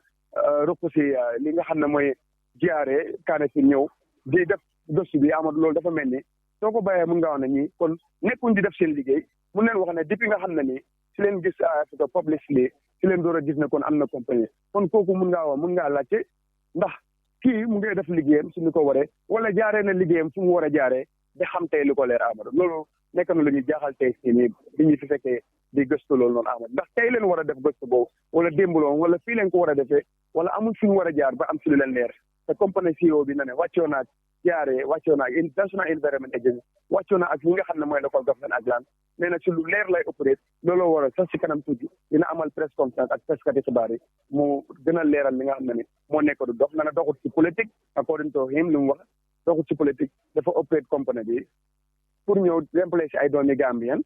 Speaker 9: rëpp si li nga xam ne mooy jaaree Kanifing ñëw di def dossier bi Amadou loolu dafa mel ni soo ko bàyyee mun nga wax ne ñii kon nekkuñ di def seen liggéey mun leen wax ne depuis nga xam ne nii si leen gis Africa publicly si leen door a gis ne kon am na compagnie kon kooku mun ngaa laajte ndax kii mu ngi def liggéeyam su ñu ko waree wala jaaree na liggéeyam fu mu war a jaaree ba xam tey li ko leer Amadou loolu nekk na lu ñuy jaaxal tey si nii bi ñu fi fekkee di gëstu loolu noonu Amadou ndax tey leen war a def gëstu boobu wala démb loolu wala fii leen ko war a defee wala amul fi ñu war a jaar ba am si lu leen leer te compagnie CEO bi na ne wàccoo naa jaaree wàccoo naa ak National Environment Agency wàccoo naa ak ñi nga xam ne mooy local government ak land nee na si lu leer lay opéré looloo waral sax si kanam tuuti dina amal press conference ak preskati xibaar yi mu gën a leeral li nga xam ne ni moo nekk du dox na ne doxut ci politique according to him li mu wax doxut ci politique dafa opéré compagnie bi pour ñëw remplacer ay doomi Gambien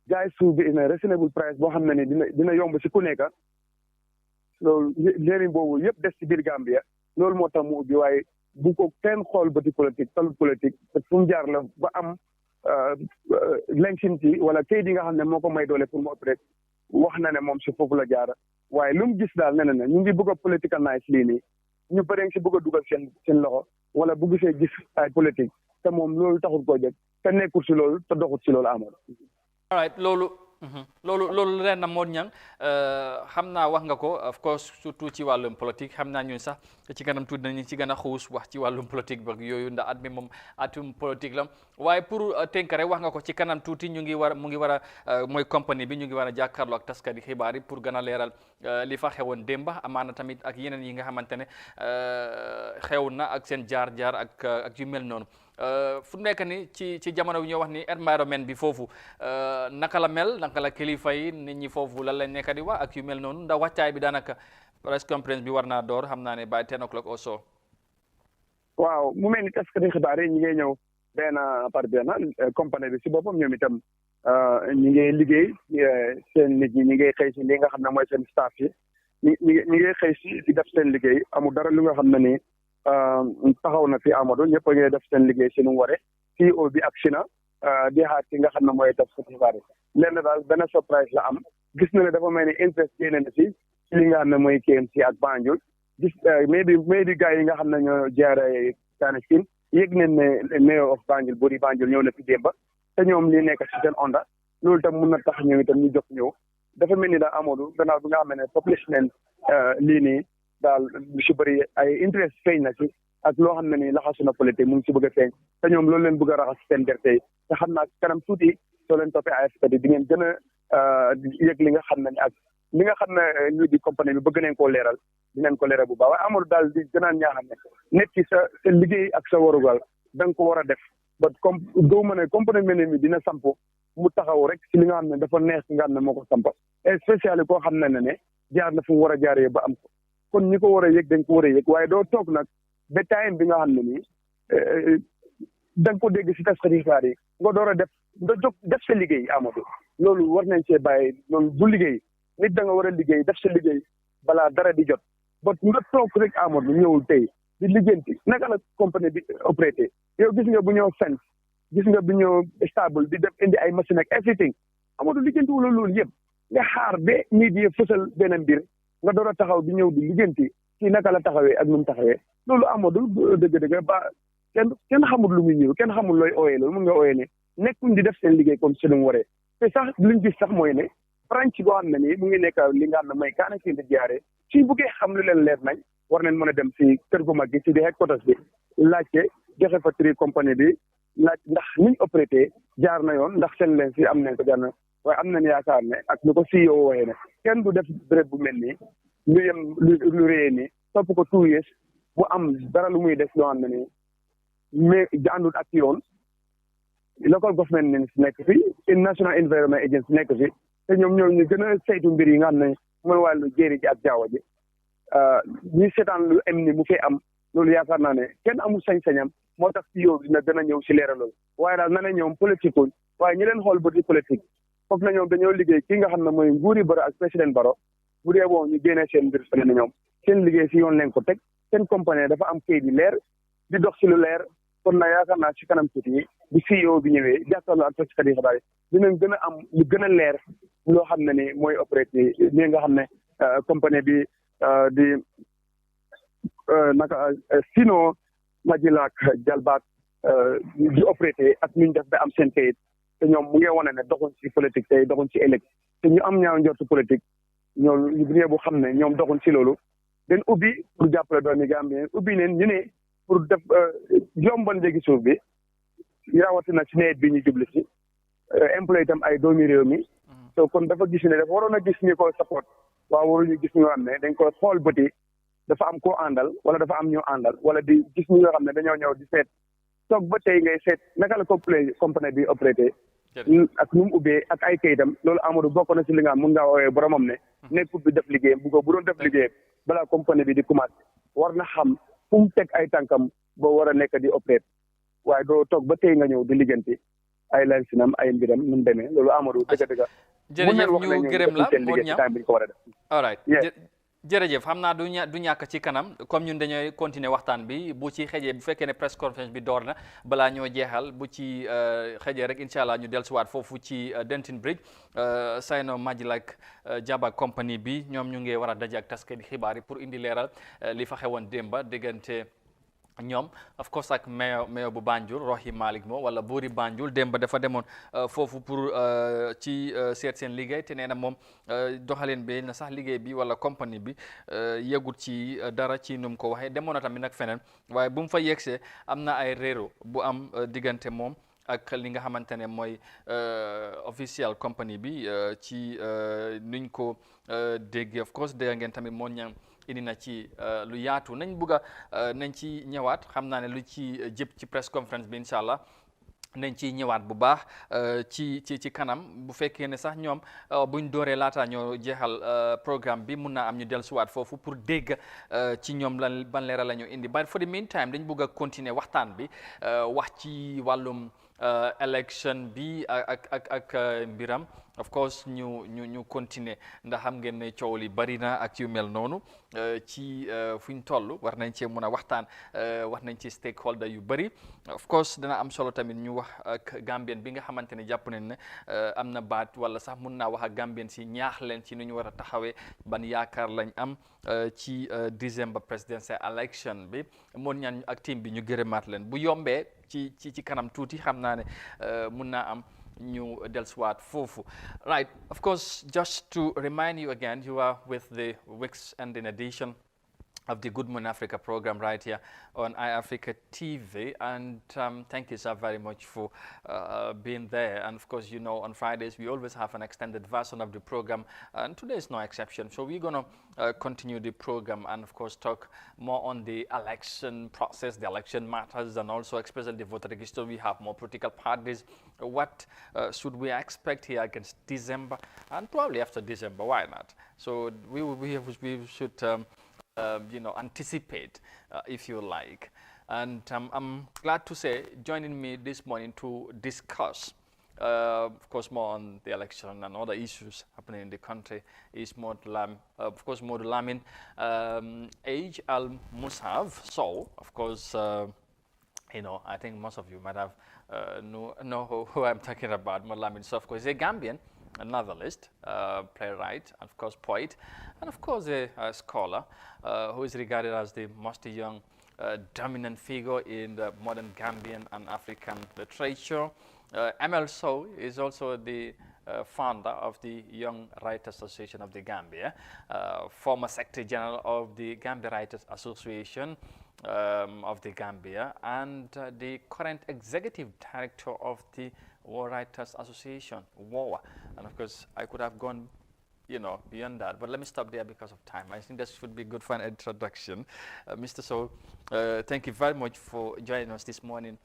Speaker 9: jaay suuf bi in a reasonable price boo xam ne ni dina yomb si ku nekk loolu njëriñ boobu yëpp des ci biir Gambia loolu moo tax mu ubbi waaye bu ko kenn xool bëti politique talut politique te fu mu jaar la ba am lencinti wala kayit yi nga xam ne moo ko may doole pour mu ëpp rek wax na ne moom si foofu la jaara waaye lu mu gis daal nee na ñu ngi bëgg a politicanize lii nii ñu bëri si bëgg a dugal seen loxo wala bu gisee gis ay politique te moom loolu taxul koo jóg te nekkul si loolu te doxul si loolu amoon.
Speaker 1: all right loolu ren na moo ñang xam naa wax nga ko of course surtout ci wàllum politique xam naa ñun sax ci kanam tuuti nañu ci gën a xuus wax ci wàllum politique ba yooyu ndax at mi moom atum politique la waaye pour tënk rek wax nga ko ci kanam tuuti mu ngi war a mooy compagnie bi ñu ngi war a jàkkaarloo ak taskati xibaar yi pour gën a leeral li fa xewoon démba amaana tamit ak yeneen yi nga xamante ne xew na ak seen jaar-jaar ak yu mel noonu fu nekk ni ci jamono bi ñoo wax ni environnement bi foofu naka la mel naka la kilifa yi nit ñi foofu lan lañ nekk di wax ak yu mel noonu ndax wàccaay bi daanaka press conference bi war naa door xam naa ne by 10 o'clock or so.
Speaker 9: waaw mu mel ni taskati xibaar yi ñi ngay ñëw benn par benn compagnie bi si boppam ñoom itam ñi ngay liggéey seen nit ñi ngay xëy si li nga xam ne mooy seen staff yi ñi ngay xëy si di def seen liggéey amul dara lu nga xam ne ni taxaw na fi Amadou ñëpp a ngi def seen liggéey si nu mu waree CEO bi ak Sina di xaar ki nga xam ne mooy taskati xibaar yi lenn daal benn surprise la am gis na ne dafa mel ni interest génne na si li nga xam ne mooy KMC ak Banjul gis maybe gars yi nga xam ne ñoo jaare Taneskin yëg nañ ne mayor of Banjul Bori Banjul ñëw na fi démba te ñoom li nekk si seen onda loolu tam mun na tax ñoom itam ñu jóg ñëw dafa mel ni daal Amadou gannaaw bi nga xam ne population lii nii daal lu si bëri ay interest feeñ na si ak loo xam ne ni laxasu na politique mu ngi si bëgg a feeñ te ñoom loolu leen bëgg a raxas seen gerte yi te xam naa kanam tuuti soo leen toppee AFP di ngeen gën a yëg li nga xam ne ni ak li nga xam ne ñu di compagnie bi bëgg nañ koo leeral dinañ ko leeral bu baax waaye Amadou daal di gën a ñaaxam ne nit ki sa liggéey ak sa warugal da nga ko war a def ba comme doo mën a compagnie mel mi dina samp mu taxaw rek si li nga xam ne dafa neex nga xam ne moo ko sampa et spécial koo xam ne jaar na fu mu war a jaaree ba am ko kon ñi ko war a yëg dañ ko war a yëg waaye doo toog nag ba time bi nga xam ne nii da nga ko dégg si taskati xibaar yi nga door a def nga jóg def sa liggéey Amadou loolu war nañ see bàyyi loolu du liggéey nit da nga war a liggéey def sa liggéey balaa dara di jot ba nga toog rek Amadou ñëwul tey di liggéenti naka la compagnie bi opératé yow gis nga bu ñëw fence gis nga bu ñëw stable di def indi ay machine ak everything Amadou liggéenti wala loolu yëpp nga xaar ba nit yi fësal beneen mbir nga door a taxaw di ñëw di liggéenti kii naka la taxawee ak nu mu taxawee loolu Amadou dëgg-dëgg ba kenn xamul lu muy ñëw kenn xamul looy ooyee loolu mun nga ooyee ne nekkuñ di def seen liggéey comme si lu mu waree te sax luñ gis sax mooy ne branche boo xam ne nii mu ngi nekk li nga xam ne mooy kaana si di jaaree suñ buggee xam lu leen leer nañ war nañ mën a dem si kër gu mag gi si di headquarters bi laajte joxe fa tri compagnie bi laaj ndax niñ opératé jaar na yoon ndax seen leen si am nañ ko jaar na waaye am nañ yaakaar ne ak ñu ko CEO waxee ne kenn du def béréb bu mel nii lu yem lu réyee nii topp ko 2 years bu am dara lu muy def loo xam ne nii mais àndul ak yoon local government ni nekk fi national environment agency nekk fi te ñoom ñu gën a saytu mbir yi nga xam ne mooy wàllu jéeri ji ak jaww ji ñi seetaan lu am ni mu fee am loolu yaakaar naa ne kenn amul sañ-sañam moo tax si yow dina gën a ñëw si leeral loolu waaye daal na ne ñoom politique waaye ñi leen xool bëti politique foofu na ñoom dañoo liggéey ki nga xam ne mooy nguuri Barrow ak président Barrow bu dee bon ñu génnee seen mbir fële na ñoom seen liggéey si yoon leen ko teg seen compagnie dafa am kayit yi leer di dox si lu leer kon na yaakaar naa si kanam tuuti yi bu CEO bi ñëwee jàkkaarloo ak taskati xibaar yi dinañ gën a am lu gën a leer loo xam ne ni mooy opératé li nga xam ne compagnie bi di naka Sino Majila ak Jalbaat di opératé ak ñu def ba am seen kayit te ñoom mu ngi wane ne doxuñ si politique tey doxuñ si éleg te ñu am ñaaw njortu politique ñoom ñu bu xam ne ñoom doxuñ si loolu den ubbi pour jàppale doomi Gambie ubbi neen ñu ne pour def yombal njëgi suuf bi rawatina si nawet bi ñu jubli si employé itam ay doomi réew mi so kon dafa gis ne dafa waroon a gis ñi ko support waaw waruñu gis ñoo xam ne dañ ko xool bëti dafa am koo àndal wala dafa am ñu àndal wala di gis ñi nga xam ne dañoo ñëw di seet toog ba tey ngay seet naka la compagnie bi opératé ak nu mu ubbee ak ay kayitam loolu Amadou bokk na si li nga xam mun ngaa woowee boromam ne nekkul bi def liggéeyam bu doon def liggéeyam balaa compagnie bi di commencé war na xam fu mu teg ay tànkam boo war a nekk di opérer waaye doo toog ba tey nga ñëw di liggéenti ay lansinam ay mbiram nu mu demee loolu Amadou dëgg-dëgg.
Speaker 1: jërëjëf ñu gërëm la Modou Niang
Speaker 9: bi ñu ko war a def.
Speaker 1: all right jërëjëf xam naa du ñàkk ci kanam comme ñun dañooy continuer waxtaan bi bu ci xëjee bu fekkee ne press conference bi door na balaa ñoo jeexal bu ci xëjee rek incha allah ñu dellusiwaat foofu ci Denton Bridge Saino Majilak Jaba compagnie bi ñoom ñu ngi war a daje ak taskati xibaar yi pour indi leeral li fa xewoon démba diggante ñoom of course ak mayor bu Banjul Rohey Malick Mo wala buuri Banjul démb dafa demoon foofu pour ci seet seen liggéey te nee na moom doxalin bi na sax liggéey bi wala compagnie bi yëgut ci dara ci nu mu ko waxee demoon na tamit nag feneen waaye bu mu fa yegsee am na ay réero bu am diggante moom ak li nga xamante ne mooy official compagnie bi ci nuñ ko déggee of course dégg ngeen tamit moo ñam indi na ci lu yaatu nañ bugg a nañ ci ñëwaat xam naa ne lu ci jëp ci press conference bi incha allah nañ ci ñëwaat bu baax ci kanam bu fekkee ne sax ñoom buñ dooree laata ñoo jeexal programme bi mun naa am ñu dellusiwaat foofu pour dégg ci ñoom lan ban leeral la ñu indi but for the meantime dañ bugg a continuer waxtaan bi wax ci wàllum election bi ak mbiram of course ñu continuer ndax xam ngeen ne coow li bari na ak yu mel noonu ci fu ñu toll war nañ cee mun a waxtaan wax nañ ci stakeholder yu bari of course dana am solo tamit ñu wax ak Gambien bi nga xamante ne jàpp nañ ne am na baat wala sax mun naa wax ak Gambien si ñaax leen ci nu ñu war a taxawee ban yaakaar lañ am ci December presidential election bi moon ñaan ak team bi ñu gërëmaat leen bu yombee ci kanam tuuti xam naa ne mun naa am ñu dellusiwaat foofu right of course just to remind you again you are with the week's ending edition of the Good Morning Africa program right here on iAfrica TV, and thank you so very much for being there. And of course, you know, on Fridays we always have an extended version of the program, and today is no exception. So we're gonna continue the program and of course talk more on the election process, the election matters, and also especially the voter register. We have more political parties. What should we expect here against December, and probably after December? Why not? So we should. You know, anticipate, if you like. And I'm glad to say, joining me this morning to discuss, of course, more on the election and other issues happening in the country is of course, Modou Lamin Age Al Musaf. So, of course, you know, I think most of you might have know who I'm talking about, Modou Lamin. So, of course, he's a Gambian, a novelist, playwright, and of course poet, and of course a scholar who is regarded as the most young dominant figure in the modern Gambian and African literature. ML Sow is also the founder of the Young Writers Association of the Gambia, former Secretary General of the Gambia Writers Association of the Gambia, and the current Executive Director of the War Writers Association, WAWA. And of course, I could have gone, you know, beyond that, but let me stop there because of time. I think this should be good for an introduction. Mr. Sow, thank you very much for joining us this morning.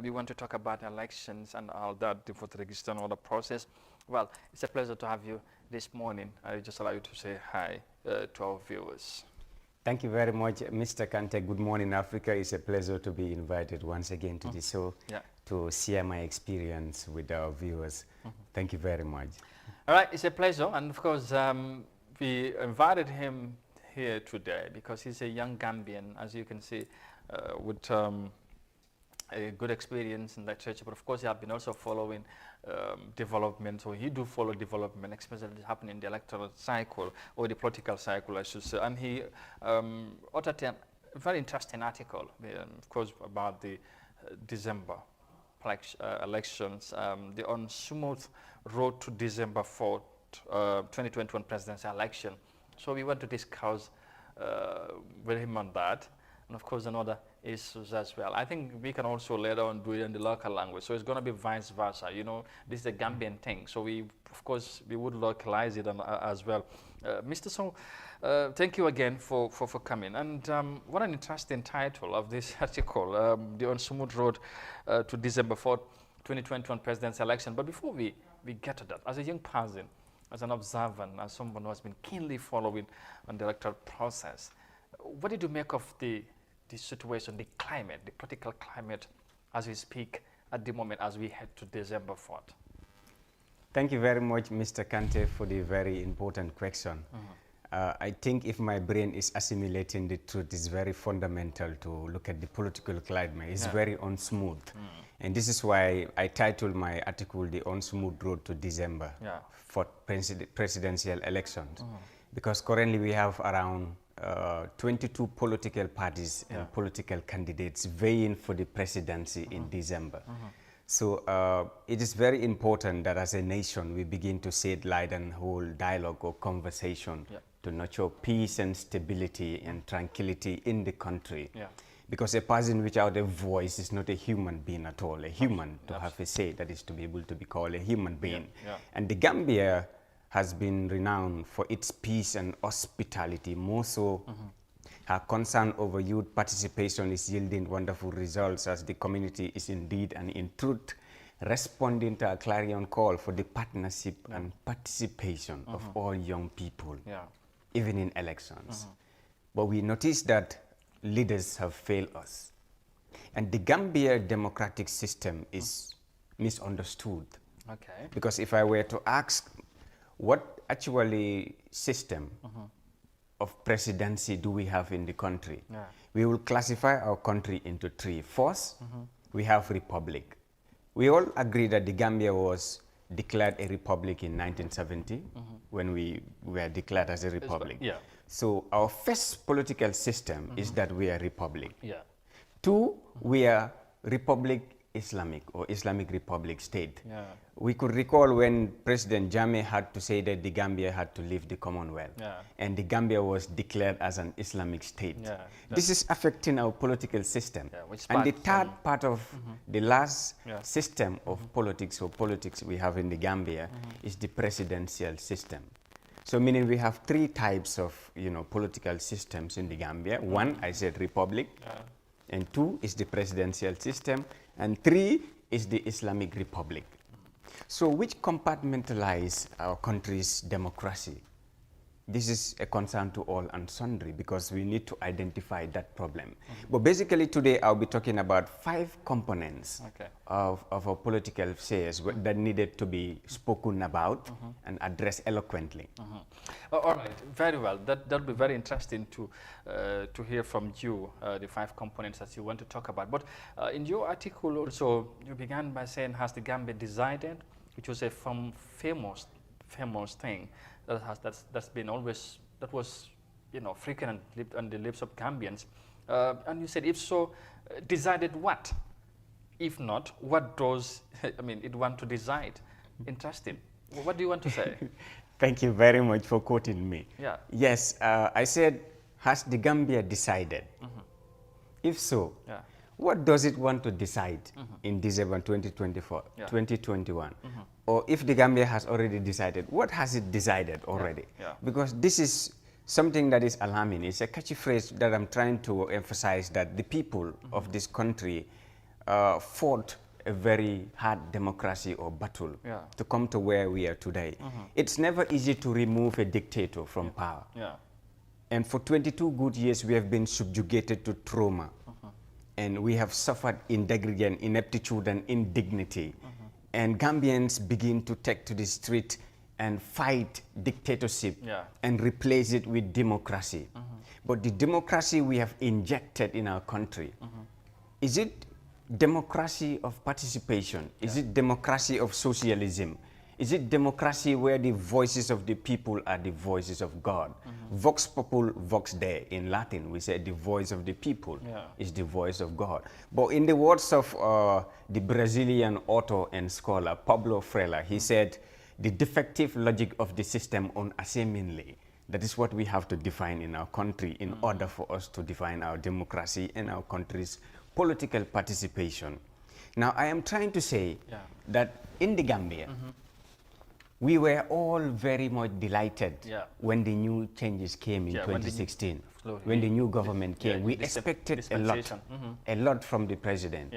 Speaker 1: We want to talk about elections and all that, the voter register and all the process. Well, it's a pleasure to have you this morning. I just allow you to say hi to our viewers.
Speaker 10: Thank you very much, Mr. Kante. Good morning, Africa. It's a pleasure to be invited once again to the show to share my experience with our viewers. Thank you very much.
Speaker 1: All right, it's a pleasure. And of course, we invited him here today because he's a young Gambian, as you can see, with a good experience in literature. But of course, he has been also following development, so he do follow development, especially happening in the electoral cycle or the political cycle, I should say. And he authored a very interesting article, of course, about the December elections, the unsmooth road to December 4th, 2021 presidential election. So we want to discuss with him on that, and of course another issues as well. I think we can also later on do it in the local language, so it's going to be vice versa. You know, this is a Gambian thing, so we, of course, we would localize it as well. Mr. Song, thank you again for coming. And what an interesting title of this article, The Unsmooth Road to December 4th, 2021 presidential election. But before we get to that, as a young person, as an observer, as someone who has been keenly following on the electoral process, what did you make of the situation, the climate, the political climate as we speak at the moment as we head to December 4th?
Speaker 10: Thank you very much, Mr. Kante, for the very important question. I think if my brain is assimilating the truth, it's very fundamental to look at the political climate. It's very unsmooth. And this is why I titled my article, The Unsmooth Road to December for presidential elections. Because currently we have around 22 political parties and political candidates vying for the presidency in December. So it is very important that as a nation we begin to shed light and hold dialogue or conversation to nurture peace and stability and tranquility in the country. Because a person without a voice is not a human being at all. A human, to have a say, that is to be able to be called a human being. And the Gambia has been renowned for its peace and hospitality. More so, her concern over youth participation is yielding wonderful results, as the community is indeed and in truth responding to a clarion call for the partnership and participation of all young people, even in elections. But we notice that leaders have failed us. And the Gambia democratic system is misunderstood. Because if I were to ask what actually system of presidency do we have in the country, we will classify our country into three. First, we have republic. We all agree that the Gambia was declared a republic in 1970 when we were declared as a republic. So our first political system is that we are republic. Two, we are Republic Islamic or Islamic Republic state. We could recall when President Jammeh had to say that the Gambia had to leave the Commonwealth and the Gambia was declared as an Islamic state. This is affecting our political system. And the third part of the last system of politics we have in the Gambia is the presidential system. So meaning we have three types of political systems in the Gambia. One, I said republic, and two is the presidential system, and three is the Islamic Republic. So which compartmentalize our country's democracy? This is a concern to all and sundry because we need to identify that problem. But basically today I'll be talking about 5 components of our political affairs that needed to be spoken about and addressed eloquently.
Speaker 1: All right, very well. That'll be very interesting to hear from you, the 5 components that you want to talk about. But in your article also, you began by saying, has the Gambia decided, which was a famous thing that's been always, that was frequent on the lips of Gambians. And you said, if so, decided what? If not, what does it want to decide? Interesting. What do you want to say?
Speaker 10: Thank you very much for quoting me. Yes, I said, has the Gambia decided? If so, what does it want to decide in December 2024, 2021? Or if the Gambia has already decided, what has it decided already? Because this is something that is alarming. It's a catchy phrase that I'm trying to emphasize, that the people of this country fought a very hard democracy or battle to come to where we are today. It's never easy to remove a dictator from power. And for 22 good years, we have been subjugated to trauma. And we have suffered indignity and ineptitude and indignity. And Gambians begin to take to the street and fight dictatorship and replace it with democracy. But the democracy we have injected in our country, is it democracy of participation? Is it democracy of socialism? Is it democracy where the voices of the people are the voices of God? Vox populi, vox Dei. In Latin, we say the voice of the people is the voice of God. But in the words of the Brazilian author and scholar, Pablo Freire, he said, the defective logic of the system unashamedly. That is what we have to define in our country in order for us to define our democracy and our country's political participation. Now, I am trying to say that in the Gambia, we were all very much delighted when the new changes came in 2016. When the new government came, we expected a lot from the president.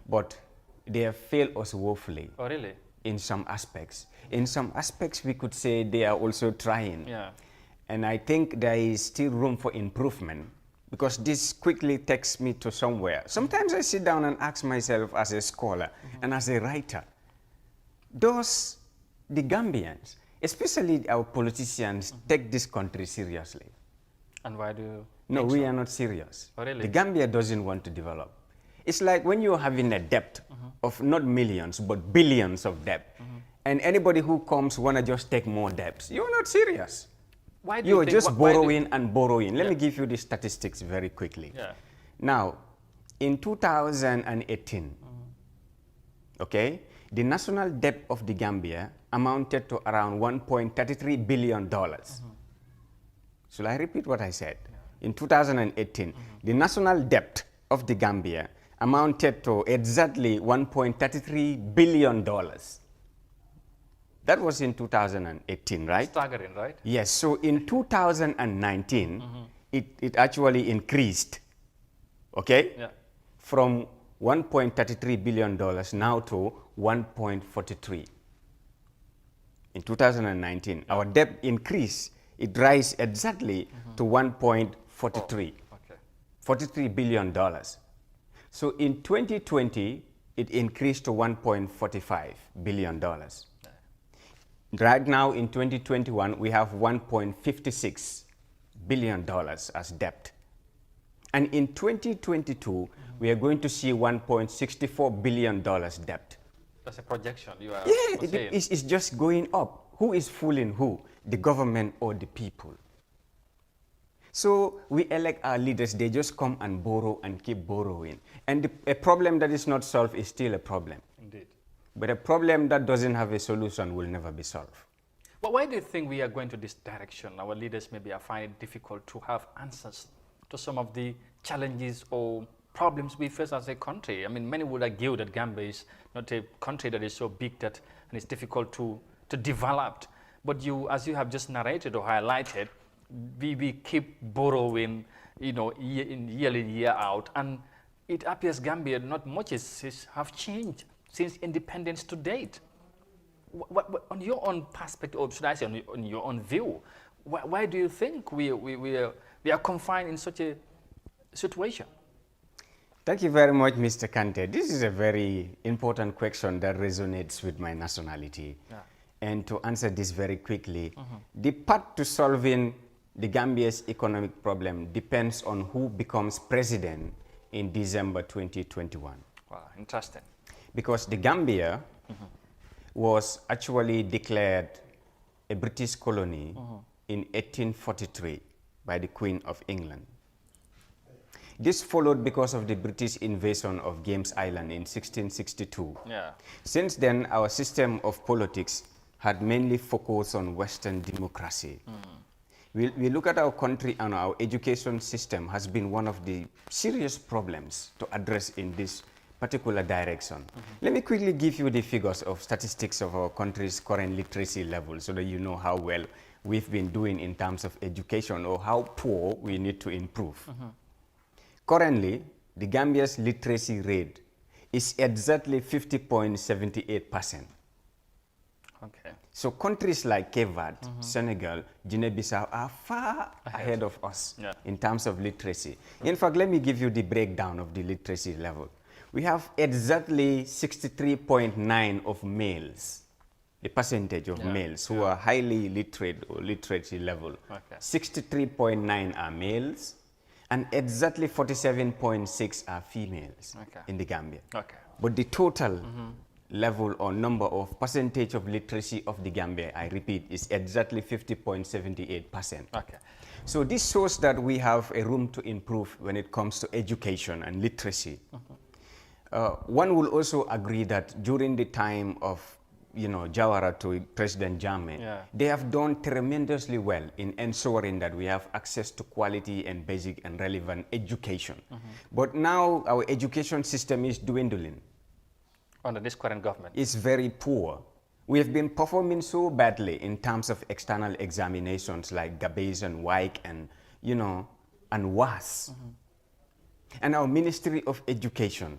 Speaker 10: But they have failed us woefully.
Speaker 1: Oh, really?
Speaker 10: In some aspects. In some aspects, we could say they are also trying. And I think there is still room for improvement. because this quickly takes me to somewhere. Sometimes I sit down and ask myself as a scholar and as a writer, does the Gambians, especially our politicians, take this country seriously?
Speaker 1: And why do you
Speaker 10: No,
Speaker 1: think
Speaker 10: we
Speaker 1: so?
Speaker 10: are not serious.
Speaker 1: Oh, really?
Speaker 10: The Gambia doesn't want to develop. It's like when you're having a debt of not millions, but billions of debt, and anybody who comes want to just take more debts. You're not serious.
Speaker 1: Why do
Speaker 10: You're
Speaker 1: think-
Speaker 10: just
Speaker 1: why do-
Speaker 10: borrowing and borrowing. Let me give you the statistics very quickly.
Speaker 1: Yeah.
Speaker 10: Now, in 2018, okay, the national debt of the Gambia amounted to around $1.33 billion. Shall I repeat what I said? In 2018, the national debt of the Gambia amounted to exactly $1.33 billion. That was in 2018, right?
Speaker 1: Staggering, right?
Speaker 10: Yes, so in 2019, it actually increased, okay?
Speaker 1: Yeah.
Speaker 10: From $1.33 billion now to 1.43. In 2019, our debt increased. It rise exactly to 1.43,
Speaker 1: Okay.
Speaker 10: $43 billion. So in 2020, it increased to $1.45 billion. Right now in 2021, we have $1.56 billion as debt. And in 2022, we are going to see $1.64 billion debt.
Speaker 1: That's a projection you are
Speaker 10: Yeah,
Speaker 1: saying.
Speaker 10: it's just going up. Who is fooling who? The government or the people? So we elect our leaders, they just come and borrow and keep borrowing. And a problem that is not solved is still a problem.
Speaker 1: Indeed.
Speaker 10: But a problem that doesn't have a solution will never be solved.
Speaker 1: But why do you think we are going to this direction? Our leaders maybe are finding it difficult to have answers to some of the challenges or problems we face as a country. I mean, many would argue that Gambia is not a country that is so big that and it's difficult to develop. But you, as you have just narrated or highlighted, we keep borrowing, you know, year in, year out, and it appears Gambia not much have changed since independence to date. What, on your own perspective, or should I say on your own view, why do you think we are confined in such a situation?
Speaker 10: Thank you very much, Mr. Kante. This is a very important question that resonates with my nationality.
Speaker 1: Yeah.
Speaker 10: And to answer this very quickly, the path to solving the Gambia's economic problem depends on who becomes president in December 2021.
Speaker 1: Wow, interesting.
Speaker 10: Because the Gambia was actually declared a British colony in 1843 by the Queen of England. This followed because of the British invasion of James Island in 1662.
Speaker 1: Yeah.
Speaker 10: Since then, our system of politics had mainly focused on Western democracy. We look at our country, and our education system has been one of the serious problems to address in this particular direction. Let me quickly give you the figures of statistics of our country's current literacy level so that you know how well we've been doing in terms of education or how poor we need to improve. Currently, the Gambia's literacy rate is exactly 50.78%.
Speaker 1: Okay.
Speaker 10: So countries like Cape Verde, Senegal, Guinea-Bissau are far ahead of us in terms of literacy. In fact, let me give you the breakdown of the literacy level. We have exactly 63.9 of males, the percentage of males who are highly literate or literacy level. 63.9 are males, and exactly 47.6 are females in the Gambia.
Speaker 1: Okay.
Speaker 10: But the total level or number of percentage of literacy of the Gambia, I repeat, is exactly 50.78%.
Speaker 1: Okay.
Speaker 10: So this shows that we have a room to improve when it comes to education and literacy. One will also agree that during the time of Jawara to President Jammeh, they have done tremendously well in ensuring that we have access to quality and basic and relevant education. But now our education system is dwindling.
Speaker 1: Under this current government?
Speaker 10: It's very poor. We have been performing so badly in terms of external examinations like GABES and WAEC and, and WAS. And our Ministry of Education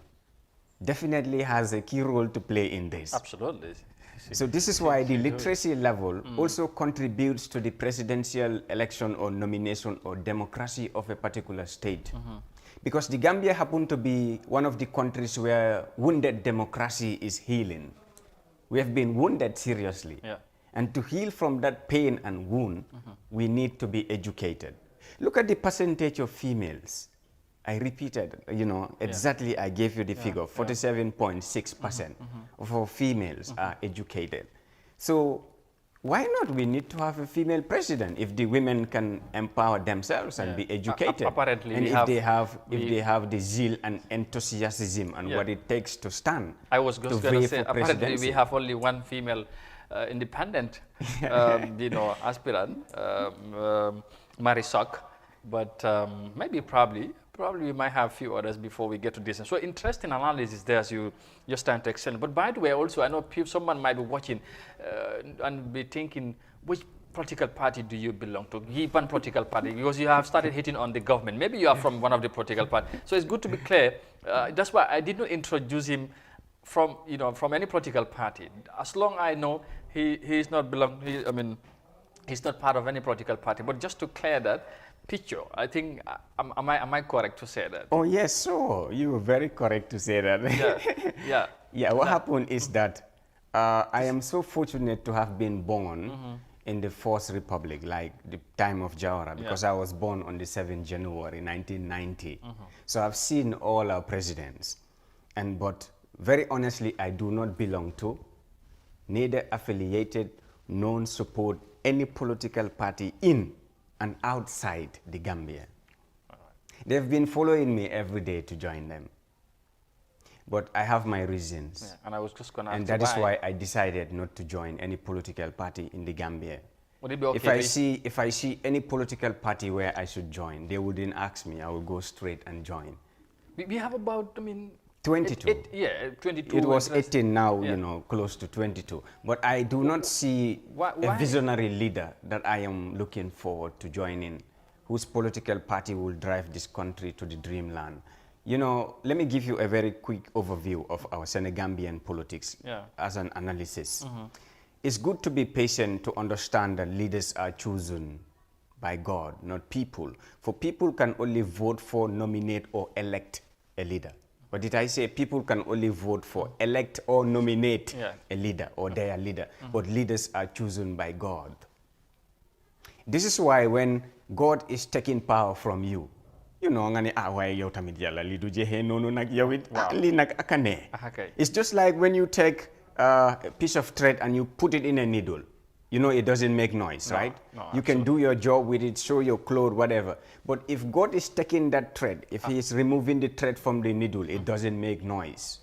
Speaker 10: definitely has a key role to play in this.
Speaker 1: Absolutely.
Speaker 10: So this is why the literacy level also contributes to the presidential election or nomination or democracy of a particular state. Because the Gambia happened to be one of the countries where wounded democracy is healing. We have been wounded seriously.
Speaker 1: Yeah.
Speaker 10: And to heal from that pain and wound, we need to be educated. Look at the percentage of females. I repeated, exactly I gave you the figure, 47.6% of our females are educated. So why not we need to have a female president if the women can empower themselves and be educated?
Speaker 1: Apparently,
Speaker 10: and if they have the zeal and enthusiasm and what it takes to stand.
Speaker 1: I was just going to say, apparently
Speaker 10: presidency.
Speaker 1: we have only one female independent, aspirant, Marisok, but maybe probably we might have a few others before we get to this. So interesting analysis there as you just trying to extend. But by the way, also I know someone might be watching and be thinking, which political party do you belong to? One political party, because you have started hitting on the government. Maybe you are from one of the political parties. So it's good to be clear. That's why I did not introduce him from any political party. As long as I know he is not he's not part of any political party. But just to clear that picture, I think, am I correct to say that?
Speaker 10: Oh yes, so you were very correct to say that.
Speaker 1: Yeah.
Speaker 10: What happened is that I am so fortunate to have been born in the Fourth Republic, like the time of Jawara, because I was born on the 7th January 1990. So I've seen all our presidents, but very honestly, I do not belong to, neither affiliated, nor support any political party in and outside the Gambia. They've been following me every day to join them. But I have my reasons.
Speaker 1: Yeah, and I was just going to ask
Speaker 10: and that is why I decided not to join any political party in the Gambia.
Speaker 1: Would it be okay
Speaker 10: if I see any political party where I should join, they wouldn't ask me. I will go straight and join.
Speaker 1: We have about,
Speaker 10: 22.
Speaker 1: 22.
Speaker 10: It was 18 now, close to 22. But I do not see a visionary leader that I am looking forward to joining, whose political party will drive this country to the dreamland. Let me give you a very quick overview of our Senegambian politics as an analysis. It's good to be patient to understand that leaders are chosen by God, not people. For people can only vote for, nominate, or elect a leader. But did I say people can only vote for, elect, or nominate a leader or their leader? But leaders are chosen by God. This is why when God is taking power from you, it's just like when you take a piece of thread and you put it in a needle. It doesn't make noise, right?
Speaker 1: No,
Speaker 10: you can do your job with it, show your clothes, whatever. But if God is taking that thread, if He is removing the thread from the needle, it doesn't make noise.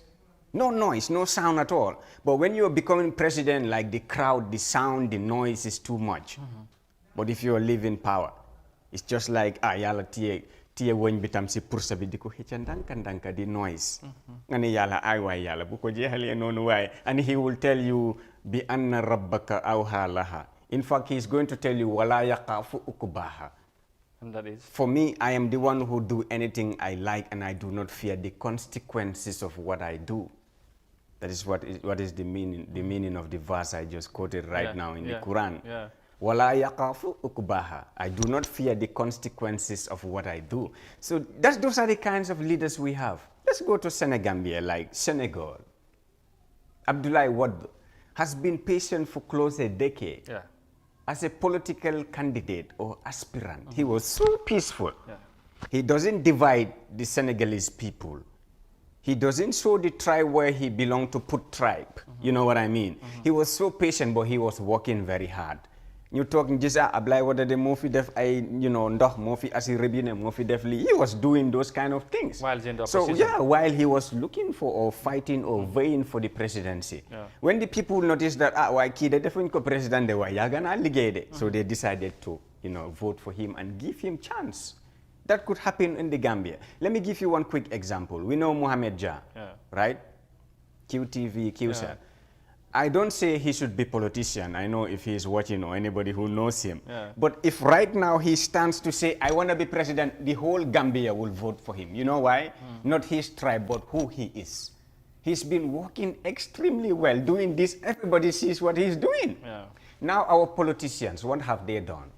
Speaker 10: No noise, no sound at all. But when you're becoming president, like the crowd, the sound, the noise is too much. But if you're living power, it's just like, yalla tiye woñ bitam si pursa bi diko hecca ndanka di noise. Ngani yalla ay way yalla bu ko jehale nonu way. And He will tell you bi anna rabbaka awha laha. In fact, He is going to tell you wala yaqafu ukubaha.
Speaker 1: And that is?
Speaker 10: For me, I am the one who do anything I like, and I do not fear the consequences of what I do. That is what is the meaning of the verse I just quoted right now in the Quran. Wala yaqafu ukubaha. I do not fear the consequences of what I do. So those are the kinds of leaders we have. Let's go to Senegambia, like Senegal. Abdoulaye Wade has been patient for close to a decade. As a political candidate or aspirant, he was so peaceful. He doesn't divide the Senegalese people. He doesn't show the tribe where he belonged to put tribe. You know what I mean? He was so patient, but he was working very hard. You talking just Abdoulaye Wade de moo fi def ay ndox moo fi asi robinet moo fi def li. He was doing those kind of things.
Speaker 1: While in the opposition.
Speaker 10: So while he was looking for or fighting or vying for the presidency. When the people noticed that why kii de defuñ ko president de way yaga na liggéey de. So they decided to vote for him and give him chance. That could happen in the Gambia. Let me give you one quick example. We know Mohamed Jah, right? QTV, QSAT. I don't say he should be politician. I know if he's watching or anybody who knows him. But if right now he stands to say, I want to be president, the whole Gambia will vote for him. You know why? Not his tribe, but who he is. He's been working extremely well, doing this. Everybody sees what he's doing.
Speaker 1: Yeah.
Speaker 10: Now our politicians, what have they done?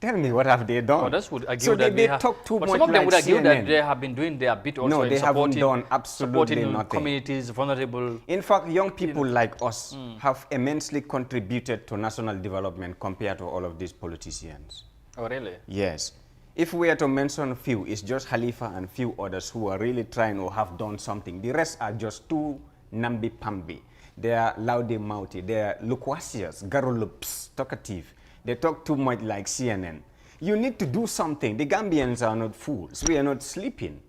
Speaker 10: Tell me, what have they done?
Speaker 1: Others would argue
Speaker 10: so
Speaker 1: that
Speaker 10: they
Speaker 1: have,
Speaker 10: talk too
Speaker 1: but
Speaker 10: much
Speaker 1: some of them
Speaker 10: like
Speaker 1: would argue that
Speaker 10: CNN.
Speaker 1: they have been doing their bit also
Speaker 10: No,
Speaker 1: in
Speaker 10: they haven't done absolutely
Speaker 1: supporting
Speaker 10: nothing.
Speaker 1: communities, vulnerable.
Speaker 10: In fact, young people like us have immensely contributed to national development compared to all of these politicians.
Speaker 1: Oh, really?
Speaker 10: Yes. If we are to mention a few, it's just Khalifa and few others who are really trying or have done something. The rest are just too namby-pamby. They are loudy-mouthy. They are loquacious, garrulups, talkative. They talk too much like CNN. You need to do something. The Gambians are not fools. We are not sleeping.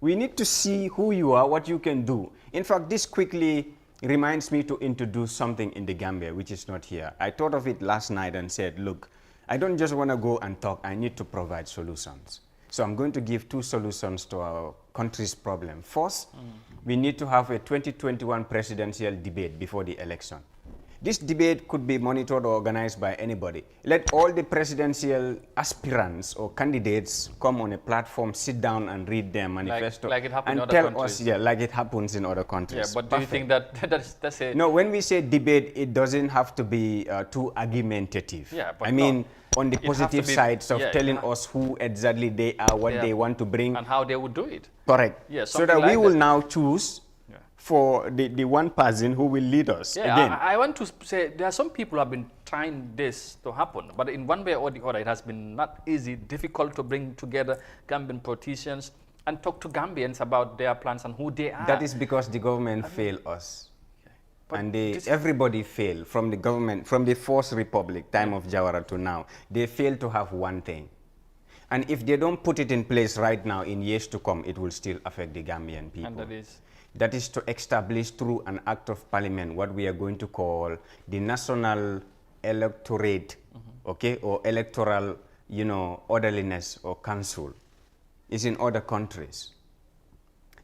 Speaker 10: We need to see who you are, what you can do. In fact, this quickly reminds me to introduce something in the Gambia, which is not here. I thought of it last night and said, look, I don't just want to go and talk. I need to provide solutions. So I'm going to give 2 solutions to our country's problem. First, we need to have a 2021 presidential debate before the election. This debate could be monitored or organized by anybody. Let all the presidential aspirants or candidates come on a platform, sit down and read their manifesto,
Speaker 1: like it happens
Speaker 10: and
Speaker 1: in other
Speaker 10: tell
Speaker 1: countries.
Speaker 10: us, yeah, like it happens in other countries.
Speaker 1: Yeah, but do you think that that's a...
Speaker 10: No, when we say debate, it doesn't have to be too argumentative.
Speaker 1: Yeah, but
Speaker 10: I mean, on the
Speaker 1: it has to
Speaker 10: positive
Speaker 1: be-
Speaker 10: sides of
Speaker 1: yeah,
Speaker 10: telling
Speaker 1: yeah.
Speaker 10: us who exactly they are, what
Speaker 1: Yeah.
Speaker 10: they want to bring.
Speaker 1: and how they would do it.
Speaker 10: Correct.
Speaker 1: Yeah,
Speaker 10: so
Speaker 1: something
Speaker 10: that we
Speaker 1: like
Speaker 10: will
Speaker 1: that.
Speaker 10: now choose for the one person who will lead us
Speaker 1: Yeah,
Speaker 10: again.
Speaker 1: I want to say there are some people who have been trying this to happen, but in one way or the other, it has been not easy, difficult to bring together Gambian politicians and talk to Gambians about their plans and who they are.
Speaker 10: That is because the government failed us.
Speaker 1: But
Speaker 10: And
Speaker 1: this-
Speaker 10: everybody failed from the government, from the Fourth Republic, time of Jawara to now. They failed to have one thing. And if they don't put it in place right now, in years to come, it will still affect the Gambian people.
Speaker 1: And that is...
Speaker 10: That is to establish through an act of parliament what we are going to call the National Electorate, okay, or Electoral, orderliness or council. It's in other countries.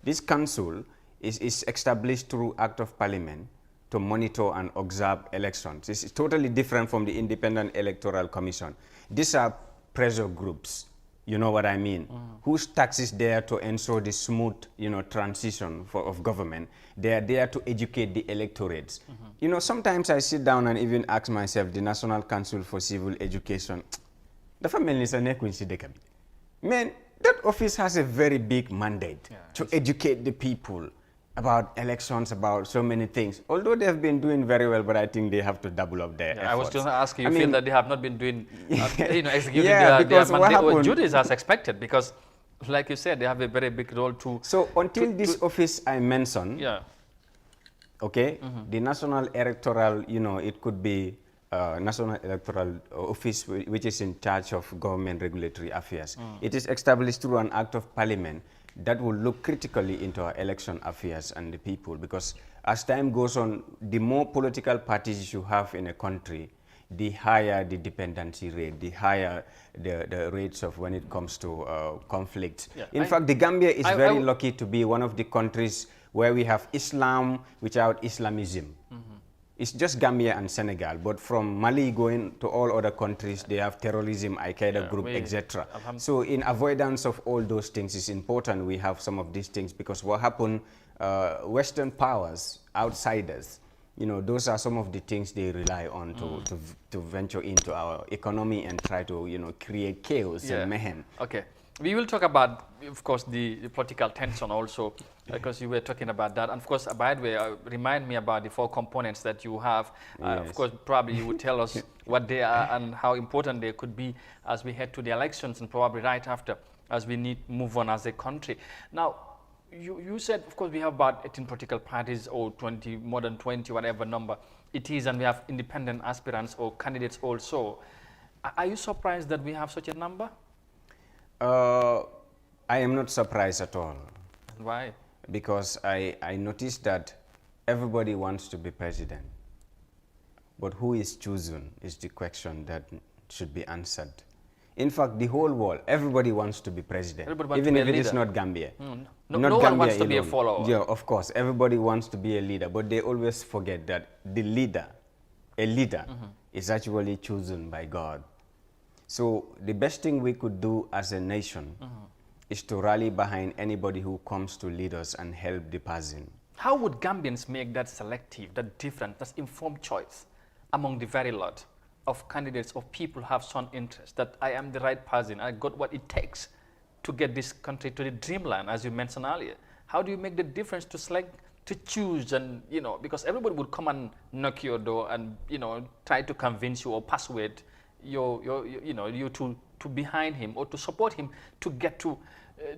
Speaker 10: This council is established through act of parliament to monitor and observe elections. It's totally different from the Independent Electoral Commission. These are pressure groups. You know what I mean? Whose tax is there to ensure the smooth, transition of government? They are there to educate the electorates. Sometimes I sit down and even ask myself, the National Council for Civil Education, the family is a man, that office has a very big mandate to educate the people about elections, about so many things. Although they have been doing very well, but I think they have to double up their efforts.
Speaker 1: I was just going to ask you,
Speaker 10: I
Speaker 1: feel
Speaker 10: mean,
Speaker 1: that they have not been doing, executing
Speaker 10: Yeah,
Speaker 1: their
Speaker 10: because what
Speaker 1: mandate or
Speaker 10: happened-
Speaker 1: duties as expected, because, like you said, they have a very big role to...
Speaker 10: So until this office I mentioned,
Speaker 1: Yeah.
Speaker 10: okay, the National Electoral, it could be National Electoral Office, which is in charge of government regulatory affairs. It is established through an act of parliament that will look critically into our election affairs and the people, because as time goes on, the more political parties you have in a country, the higher the dependency rate, the higher the rates of when it comes to conflict.
Speaker 1: Yeah,
Speaker 10: In fact, the Gambia is very
Speaker 1: I-
Speaker 10: lucky to be one of the countries where we have Islam without Islamism. It's just Gambia and Senegal, but from Mali going to all other countries, they have terrorism, Al-Qaeda group, etc. So in avoidance of all those things, it's important we have some of these things, because what happened, Western powers, outsiders, those are some of the things they rely on to venture into our economy and try to, create chaos and mayhem.
Speaker 1: Okay. We will talk about, of course, the political tension also, because you were talking about that. And of course, by the way, remind me about the 4 components that you have. Of course, probably you would tell us what they are and how important they could be as we head to the elections, and probably right after, as we need to move on as a country. Now, you said, of course, we have about 18 political parties, or 20, more than 20, whatever number it is, and we have independent aspirants or candidates also. Are you surprised that we have such a number?
Speaker 10: I am not surprised at all.
Speaker 1: Why?
Speaker 10: Because I noticed that everybody wants to be president. But who is chosen is the question that should be answered. In fact, the whole world, everybody wants to be president, even if it is not Gambia.
Speaker 1: No one wants to be a follower.
Speaker 10: Yeah, of course, everybody wants to be a leader, but they always forget that the leader, a leader, is actually chosen by God. So the best thing we could do as a nation is to rally behind anybody who comes to lead us and help the person.
Speaker 1: How would Gambians make that selective, that different, that informed choice among the very lot of candidates, of people who have some interest, that I am the right person, I got what it takes to get this country to the dreamland, as you mentioned earlier? How do you make the difference to select, to choose, and, you know, because everybody would come and knock your door and, you know, try to convince you or persuade you to behind him or to support him to get to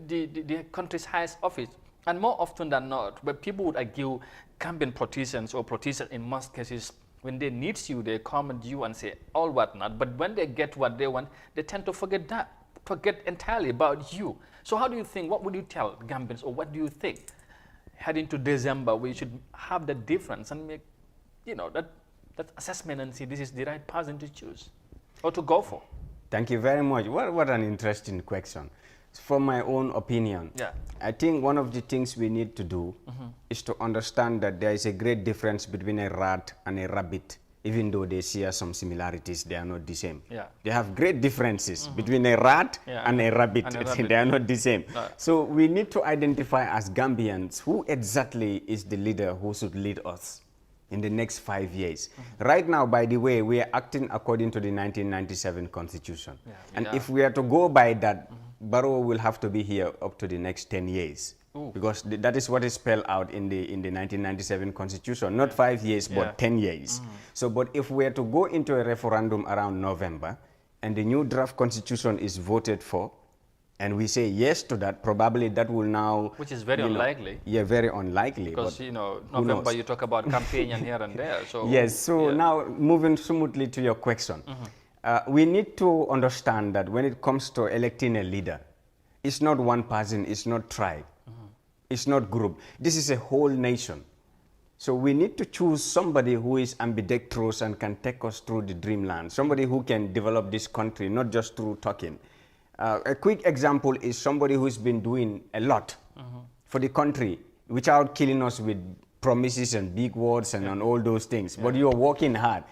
Speaker 1: the country's highest office. And more often than not, but people would argue, Gambian politicians or politicians in most cases, when they need you, they comment you and say all whatnot. But when they get what they want, they tend to forget entirely about you. So how do you think, what would you tell Gambians, or what do you think heading to December, we should have the difference and make, you know, that assessment and see this is the right person to choose or to go for?
Speaker 10: Thank you very much. What an interesting question. From my own opinion, I think one of the things we need to do is to understand that there is a great difference between a rat and a rabbit. Even though they share some similarities, they are not the same. They have great differences between a rat and a rabbit. They are not the same. So we need to identify as Gambians who exactly is the leader who should lead us in the next 5 years. Right now, by the way, we are acting according to the 1997 Constitution. And if we are to go by that, Barrow will have to be here up to the next 10 years. Because that is what is spelled out in the 1997 Constitution. Not 5 years, but 10 years. So, but if we are to go into a referendum around November, and the new draft Constitution is voted for, and we say yes to that, probably that will now...
Speaker 1: Which is very unlikely.
Speaker 10: Yeah, very unlikely.
Speaker 1: Because, you know, November you talk about campaign and here and there. So
Speaker 10: yes, so now moving smoothly to your question. We need to understand that when it comes to electing a leader, it's not one person, it's not tribe, it's not group. This is a whole nation. So we need to choose somebody who is ambidextrous and can take us through the dreamland, somebody who can develop this country, not just through talking. A quick example is somebody who's been doing a lot for the country without killing us with promises and big words and on all those things. But you're working hard.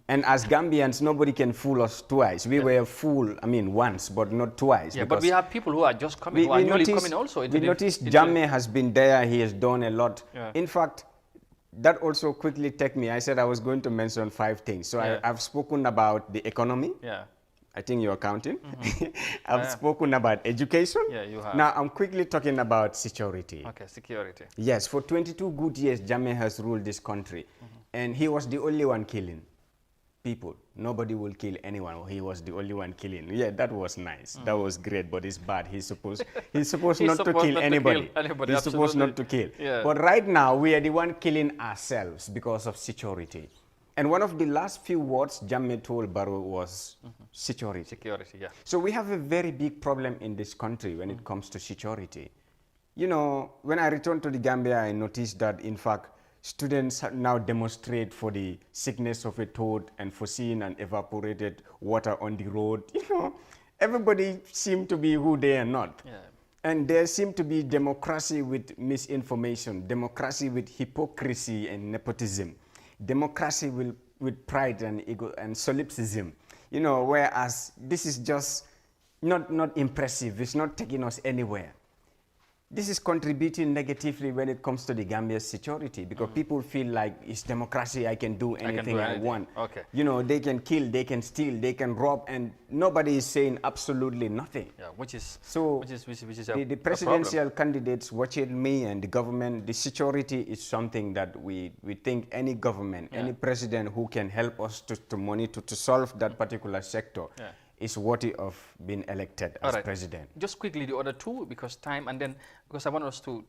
Speaker 10: And as Gambians, nobody can fool us twice. We were fooled, I mean, once, but not twice.
Speaker 1: Yeah, but we have people who are just coming, who are newly coming also.
Speaker 10: We noticed Jammeh has been there, he has done a lot. In fact, that also quickly took me, I said I was going to mention 5 things. So I've spoken about the economy. I think you're counting. I've spoken about education.
Speaker 1: Yeah, you have.
Speaker 10: Now I'm quickly talking about security.
Speaker 1: Okay, security.
Speaker 10: Yes, for 22 good years, Jammeh has ruled this country. And he was the only one killing people. Nobody will kill anyone. He was the only one killing. Yeah, that was nice. That was great, but it's bad. He's supposed not to kill anybody. He's supposed not to kill. But right now, we are the one killing ourselves because of security. And one of the last few words Jammeh told Barrow was security.
Speaker 1: Security, yeah.
Speaker 10: So we have a very big problem in this country when it comes to security. You know, when I returned to the Gambia, I noticed that, in fact, students now demonstrate for the sickness of a toad and for seeing an evaporated water on the road. You know, everybody seemed to be who they are not. And there seemed to be democracy with misinformation, democracy with hypocrisy and nepotism, democracy with pride and ego and solipsism. You know, whereas this is just not impressive. It's not taking us anywhere. This is contributing negatively when it comes to the Gambia's security, because people feel like it's democracy, I can do anything I want. You know, they can kill, they can steal, they can rob, and nobody is saying absolutely nothing.
Speaker 1: Yeah, which is
Speaker 10: the presidential candidates watching me and the government, the security is something that we think any government, any president who can help us to monitor, to solve that particular sector is worthy of being elected as president.
Speaker 1: Just quickly, the other 2, because time, and then, because I want us to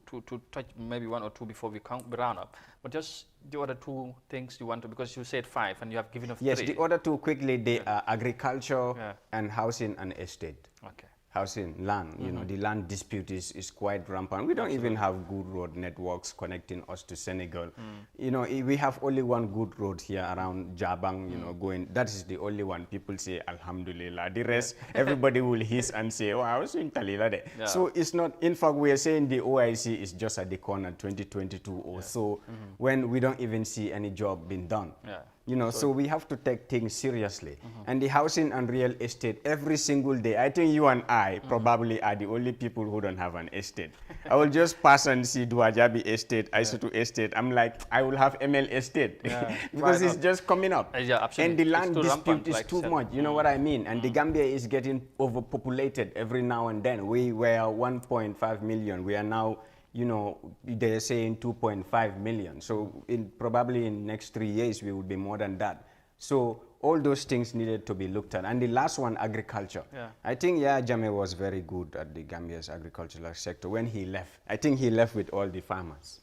Speaker 1: touch maybe 1 or 2 before we round up, but just the other 2 things you want to, because you said 5 and you have given us 3.
Speaker 10: Yes, the other 2 quickly, they are agriculture and housing and estate. Housing, land, you know, the land dispute is quite rampant. We don't even have good road networks connecting us to Senegal. You know, we have only one good road here around Jabang, you know, going, that is the only one. People say, Alhamdulillah. The rest, everybody will hiss and say, oh, I was in Talila. So it's not, in fact, we are saying the OIC is just at the corner 2022 or so, when we don't even see any job being done. You know, so we have to take things seriously. And the housing and real estate, every single day, I think you and I probably are the only people who don't have an estate. I will just pass and see Duajabi estate, Aisatu estate. I'm like, I will have ML estate because it's just coming up.
Speaker 1: Yeah, absolutely.
Speaker 10: And the land dispute
Speaker 1: rampant,
Speaker 10: is
Speaker 1: like
Speaker 10: too much, you know what I mean? And the Gambia is getting overpopulated every now and then. We were 1.5 million. We are now, you know, they're saying 2.5 million. So probably in next 3 years, we will be more than that. So all those things needed to be looked at. And the last one, agriculture. Yeah. I think Jammeh was very good at the Gambia's agricultural sector when he left. I think he left with all the farmers.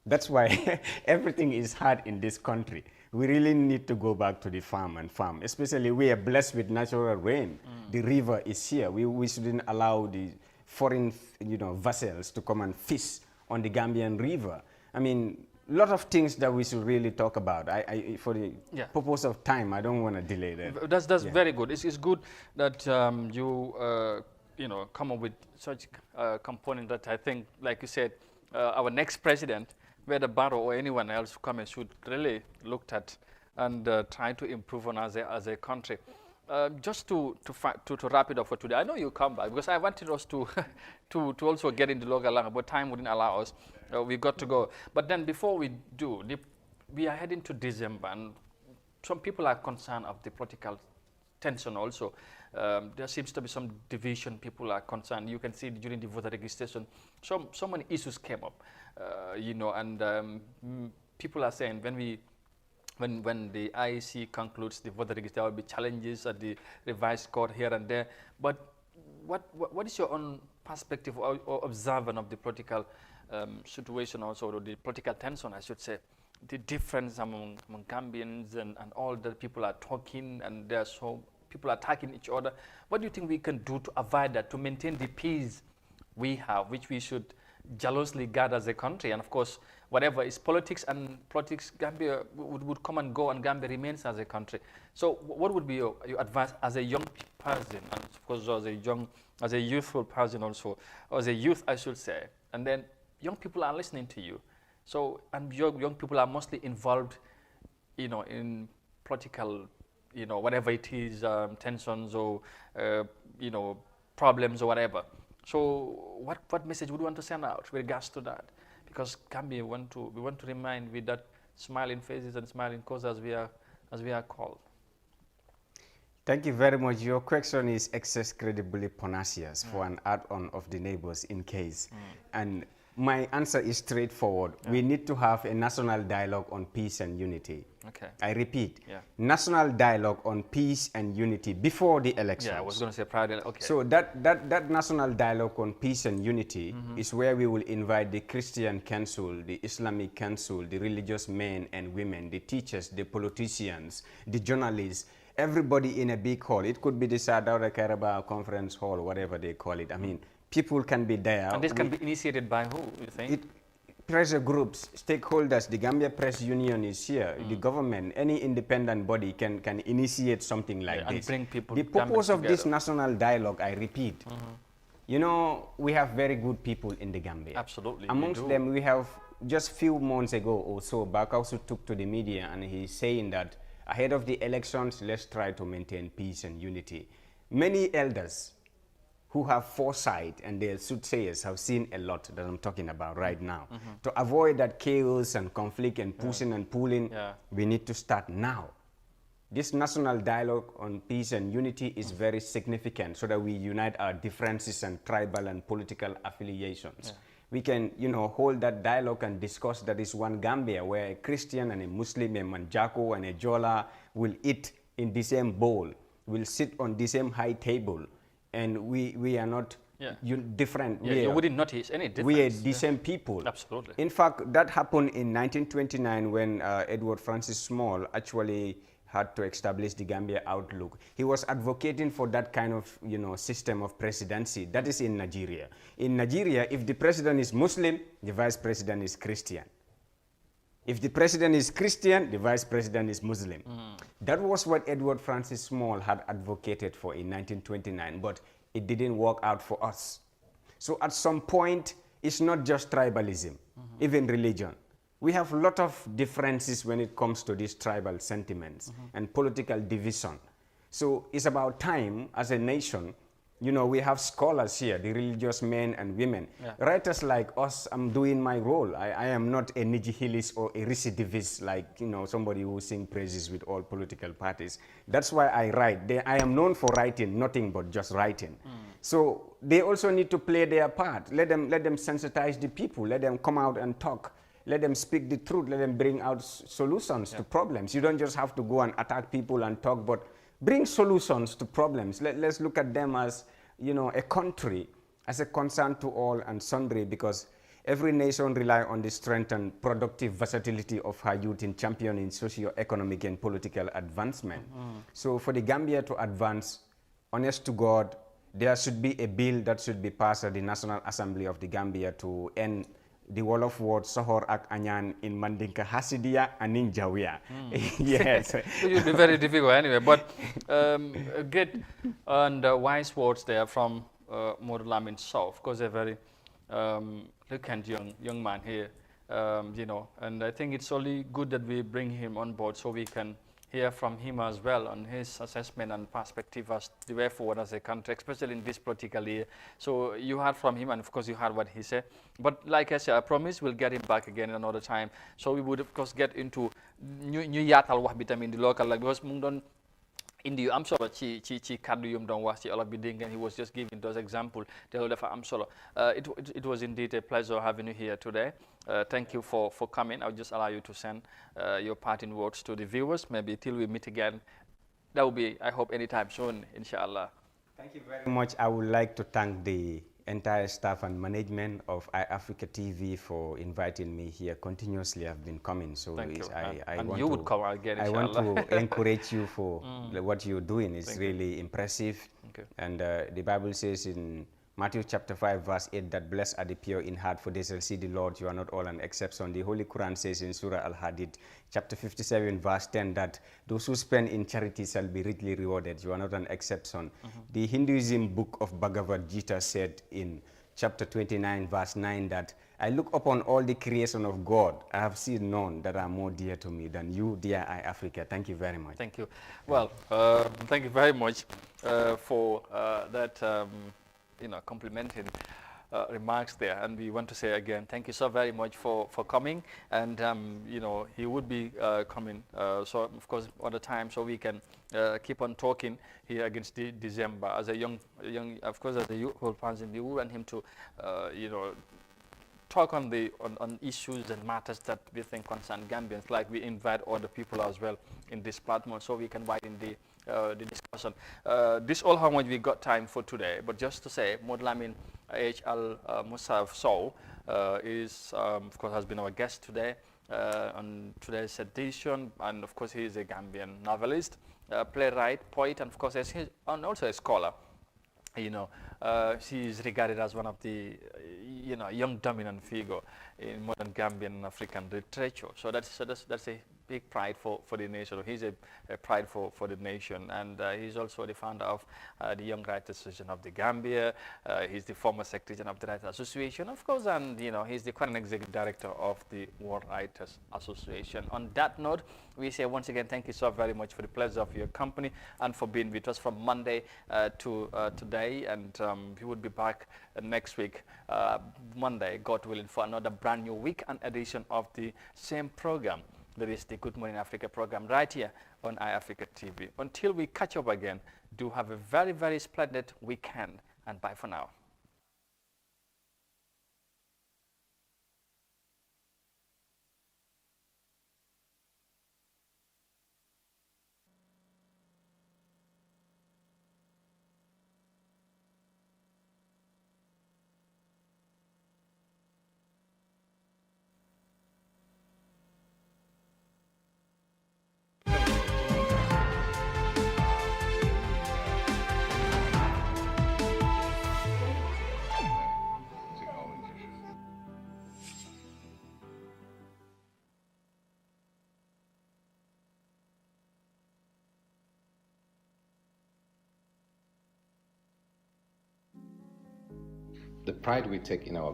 Speaker 10: That's why everything is hard in this country. We really need to go back to the farm and farm. Especially we are blessed with natural rain. The river is here. We shouldn't allow the foreign, you know, vessels to come and fish on the Gambian river. I mean, a lot of things that we should really talk about. For the purpose of time, I don't want to delay that.
Speaker 1: That's very good. It's good that you know, come up with such component that I think, like you said, our next president, whether Barrow or anyone else who comes, should really look at and try to improve on as a country. Just to wrap it up for today, I know you come back because I wanted us to also get into local language, but time wouldn't allow us. We got to go. But then before we do, we are heading to December, and some people are concerned of the political tension also. There seems to be some division. People are concerned. You can see during the voter registration, so many issues came up, you know, and people are saying when the IEC concludes the voter registration, there will be challenges at the revised court here and there. But what is your own perspective or observation of the political situation also, or the political tension, I should say? The difference among Gambians and all the people are talking, and there's so people are attacking each other. What do you think we can do to avoid that, to maintain the peace we have, which we should jealously guard as a country? And of course, whatever is politics, and politics, Gambia would come and go, and Gambia remains as a country. So what would be your advice as a young person, and of course as a youthful person also, or as a youth, I should say? And then young people are listening to you. So, and young people are mostly involved, you know, in political, you know, whatever it is, tensions or, you know, problems or whatever. So what message would you want to send out with regards to that? Because Gambia, we want to remind with that smiling faces and smiling cause as we are called.
Speaker 10: Thank you very much. Your question is excessively pernicious for an add-on of the neighbors in case. And my answer is straightforward. We need to have a national dialogue on peace and unity. Okay. I repeat, national dialogue on peace and unity before the elections.
Speaker 1: Yeah, I was going to say prior. Okay.
Speaker 10: So that national dialogue on peace and unity is where we will invite the Christian Council, the Islamic Council, the religious men and women, the teachers, the politicians, the journalists, everybody in a big hall. It could be the Sadara Karabakh Conference Hall, whatever they call it. I mean, people can be there.
Speaker 1: And this can be initiated by who, you think?
Speaker 10: Pressure groups, stakeholders, the Gambia Press Union is here, the government, any independent body can initiate something like this.
Speaker 1: And bring people.
Speaker 10: The purpose of this national dialogue, I repeat, you know, we have very good people in the Gambia.
Speaker 1: Absolutely.
Speaker 10: Amongst them, we have just few months ago or so, Bakausu took to the media and he's saying that ahead of the elections, let's try to maintain peace and unity. Many elders who have foresight and their soothsayers have seen a lot that I'm talking about right now. To avoid that chaos and conflict and pushing and pulling, we need to start now. This national dialogue on peace and unity is very significant so that we unite our differences and tribal and political affiliations. We can, you know, hold that dialogue and discuss that is one Gambia where a Christian and a Muslim, a Manjako and a Jola will eat in the same bowl, will sit on the same high table, and we are not different.
Speaker 1: You wouldn't notice any difference.
Speaker 10: We are the same people.
Speaker 1: Absolutely.
Speaker 10: In fact, that happened in 1929 when Edward Francis Small actually had to establish the Gambia Outlook. He was advocating for that kind of, you know, system of presidency. That is in Nigeria. In Nigeria, if the president is Muslim, the vice president is Christian. If the president is Christian, the vice president is Muslim. That was what Edward Francis Small had advocated for in 1929, but it didn't work out for us. So at some point, it's not just tribalism, even religion. We have a lot of differences when it comes to these tribal sentiments and political division. So it's about time as a nation, you know, we have scholars here, the religious men and women.
Speaker 1: Yeah.
Speaker 10: Writers like us, I'm doing my role. I am not a nihilist or a recidivist like, you know, somebody who sing praises with all political parties. That's why I write. I am known for writing, nothing but just writing. So they also need to play their part. Let them sensitize the people. Let them come out and talk. Let them speak the truth. Let them bring out solutions to problems. You don't just have to go and attack people and talk, but bring solutions to problems. Let's look at them as, you know, a country, as a concern to all and sundry, because every nation relies on the strength and productive versatility of her youth in championing socio-economic and political advancement. So for the Gambia to advance, honest to God, there should be a bill that should be passed at the National Assembly of the Gambia to end the Wolof word Sohor ak Anyan in Mandinka Hasidia and in Jawia. Yes.
Speaker 1: It will be very difficult anyway, but great and wise words there from Modou Lamine Sow. Of course, a very eloquent young man here, you know, and I think it's only good that we bring him on board so we can hear from him as well on his assessment and perspective as the way forward as a country, especially in this political year. So you heard from him, and of course you heard what he said. But like I said, I promise we'll get him back again another time. So we would of course get into new yaatal wax bi tamit the local, like because mu ngi doon indi yu am solo ci kaddu yum doon wax ci olof bi dégg ngeen, he was just giving those examples te loolu dafa am solo. It was indeed a pleasure having you here today. Thank you for coming. I'll just allow you to send your parting words to the viewers, maybe till we meet again. That will be, I hope, anytime soon, inshallah.
Speaker 10: Thank you very much. I would like to thank the entire staff and management of iAfrica TV for inviting me here continuously. I've been coming, so
Speaker 1: Thank you.
Speaker 10: I
Speaker 1: and
Speaker 10: want
Speaker 1: you
Speaker 10: to,
Speaker 1: would come again,
Speaker 10: I
Speaker 1: inshallah.
Speaker 10: want to encourage you for what you're doing. It's really impressive.
Speaker 1: Okay.
Speaker 10: And the Bible says in Matthew chapter 5 verse 8 that blessed are the pure in heart, for they shall see the Lord. You are not all an exception. The Holy Quran says in Surah Al-Hadid chapter 57 verse 10 that those who spend in charity shall be richly rewarded. You are not an exception. The Hinduism book of Bhagavad Gita said in chapter 29 verse 9 that I look upon all the creation of God. I have seen none that are more dear to me than you, dear iAfrica. Thank you very much.
Speaker 1: Thank you. Well, thank you very much for that you know, complimenting remarks there, and we want to say again thank you so very much for coming, and you know, he would be coming so of course all the time, so we can keep on talking here against December as a young of course as a youthful person. We want him to you know, talk on issues and matters that we think concern Gambians, like we invite other people as well in this platform so we can widen the discussion. This all how much we got time for today, but just to say Modou Lamine H. Al Musaf Sow is of course has been our guest today on today's edition, and of course he is a Gambian novelist, playwright, poet, and of course and also a scholar. You know, she is regarded as one of the you know, young dominant figure in modern Gambian African literature. So that's a big pride for the nation. He's a pride for the nation, and he's also the founder of the Young Writers Association of the Gambia. He's the former secretary of the Writers Association, of course, and you know, he's the current executive director of the World Writers Association. On that note, we say once again thank you so very much for the pleasure of your company and for being with us from Monday to today, and we will be back next week, Monday, God willing, for another brand new week and edition of the same program. That is the Good Morning Africa program right here on iAfrica TV. Until we catch up again, do have a very, very splendid weekend, and bye for now.
Speaker 11: The pride we take in our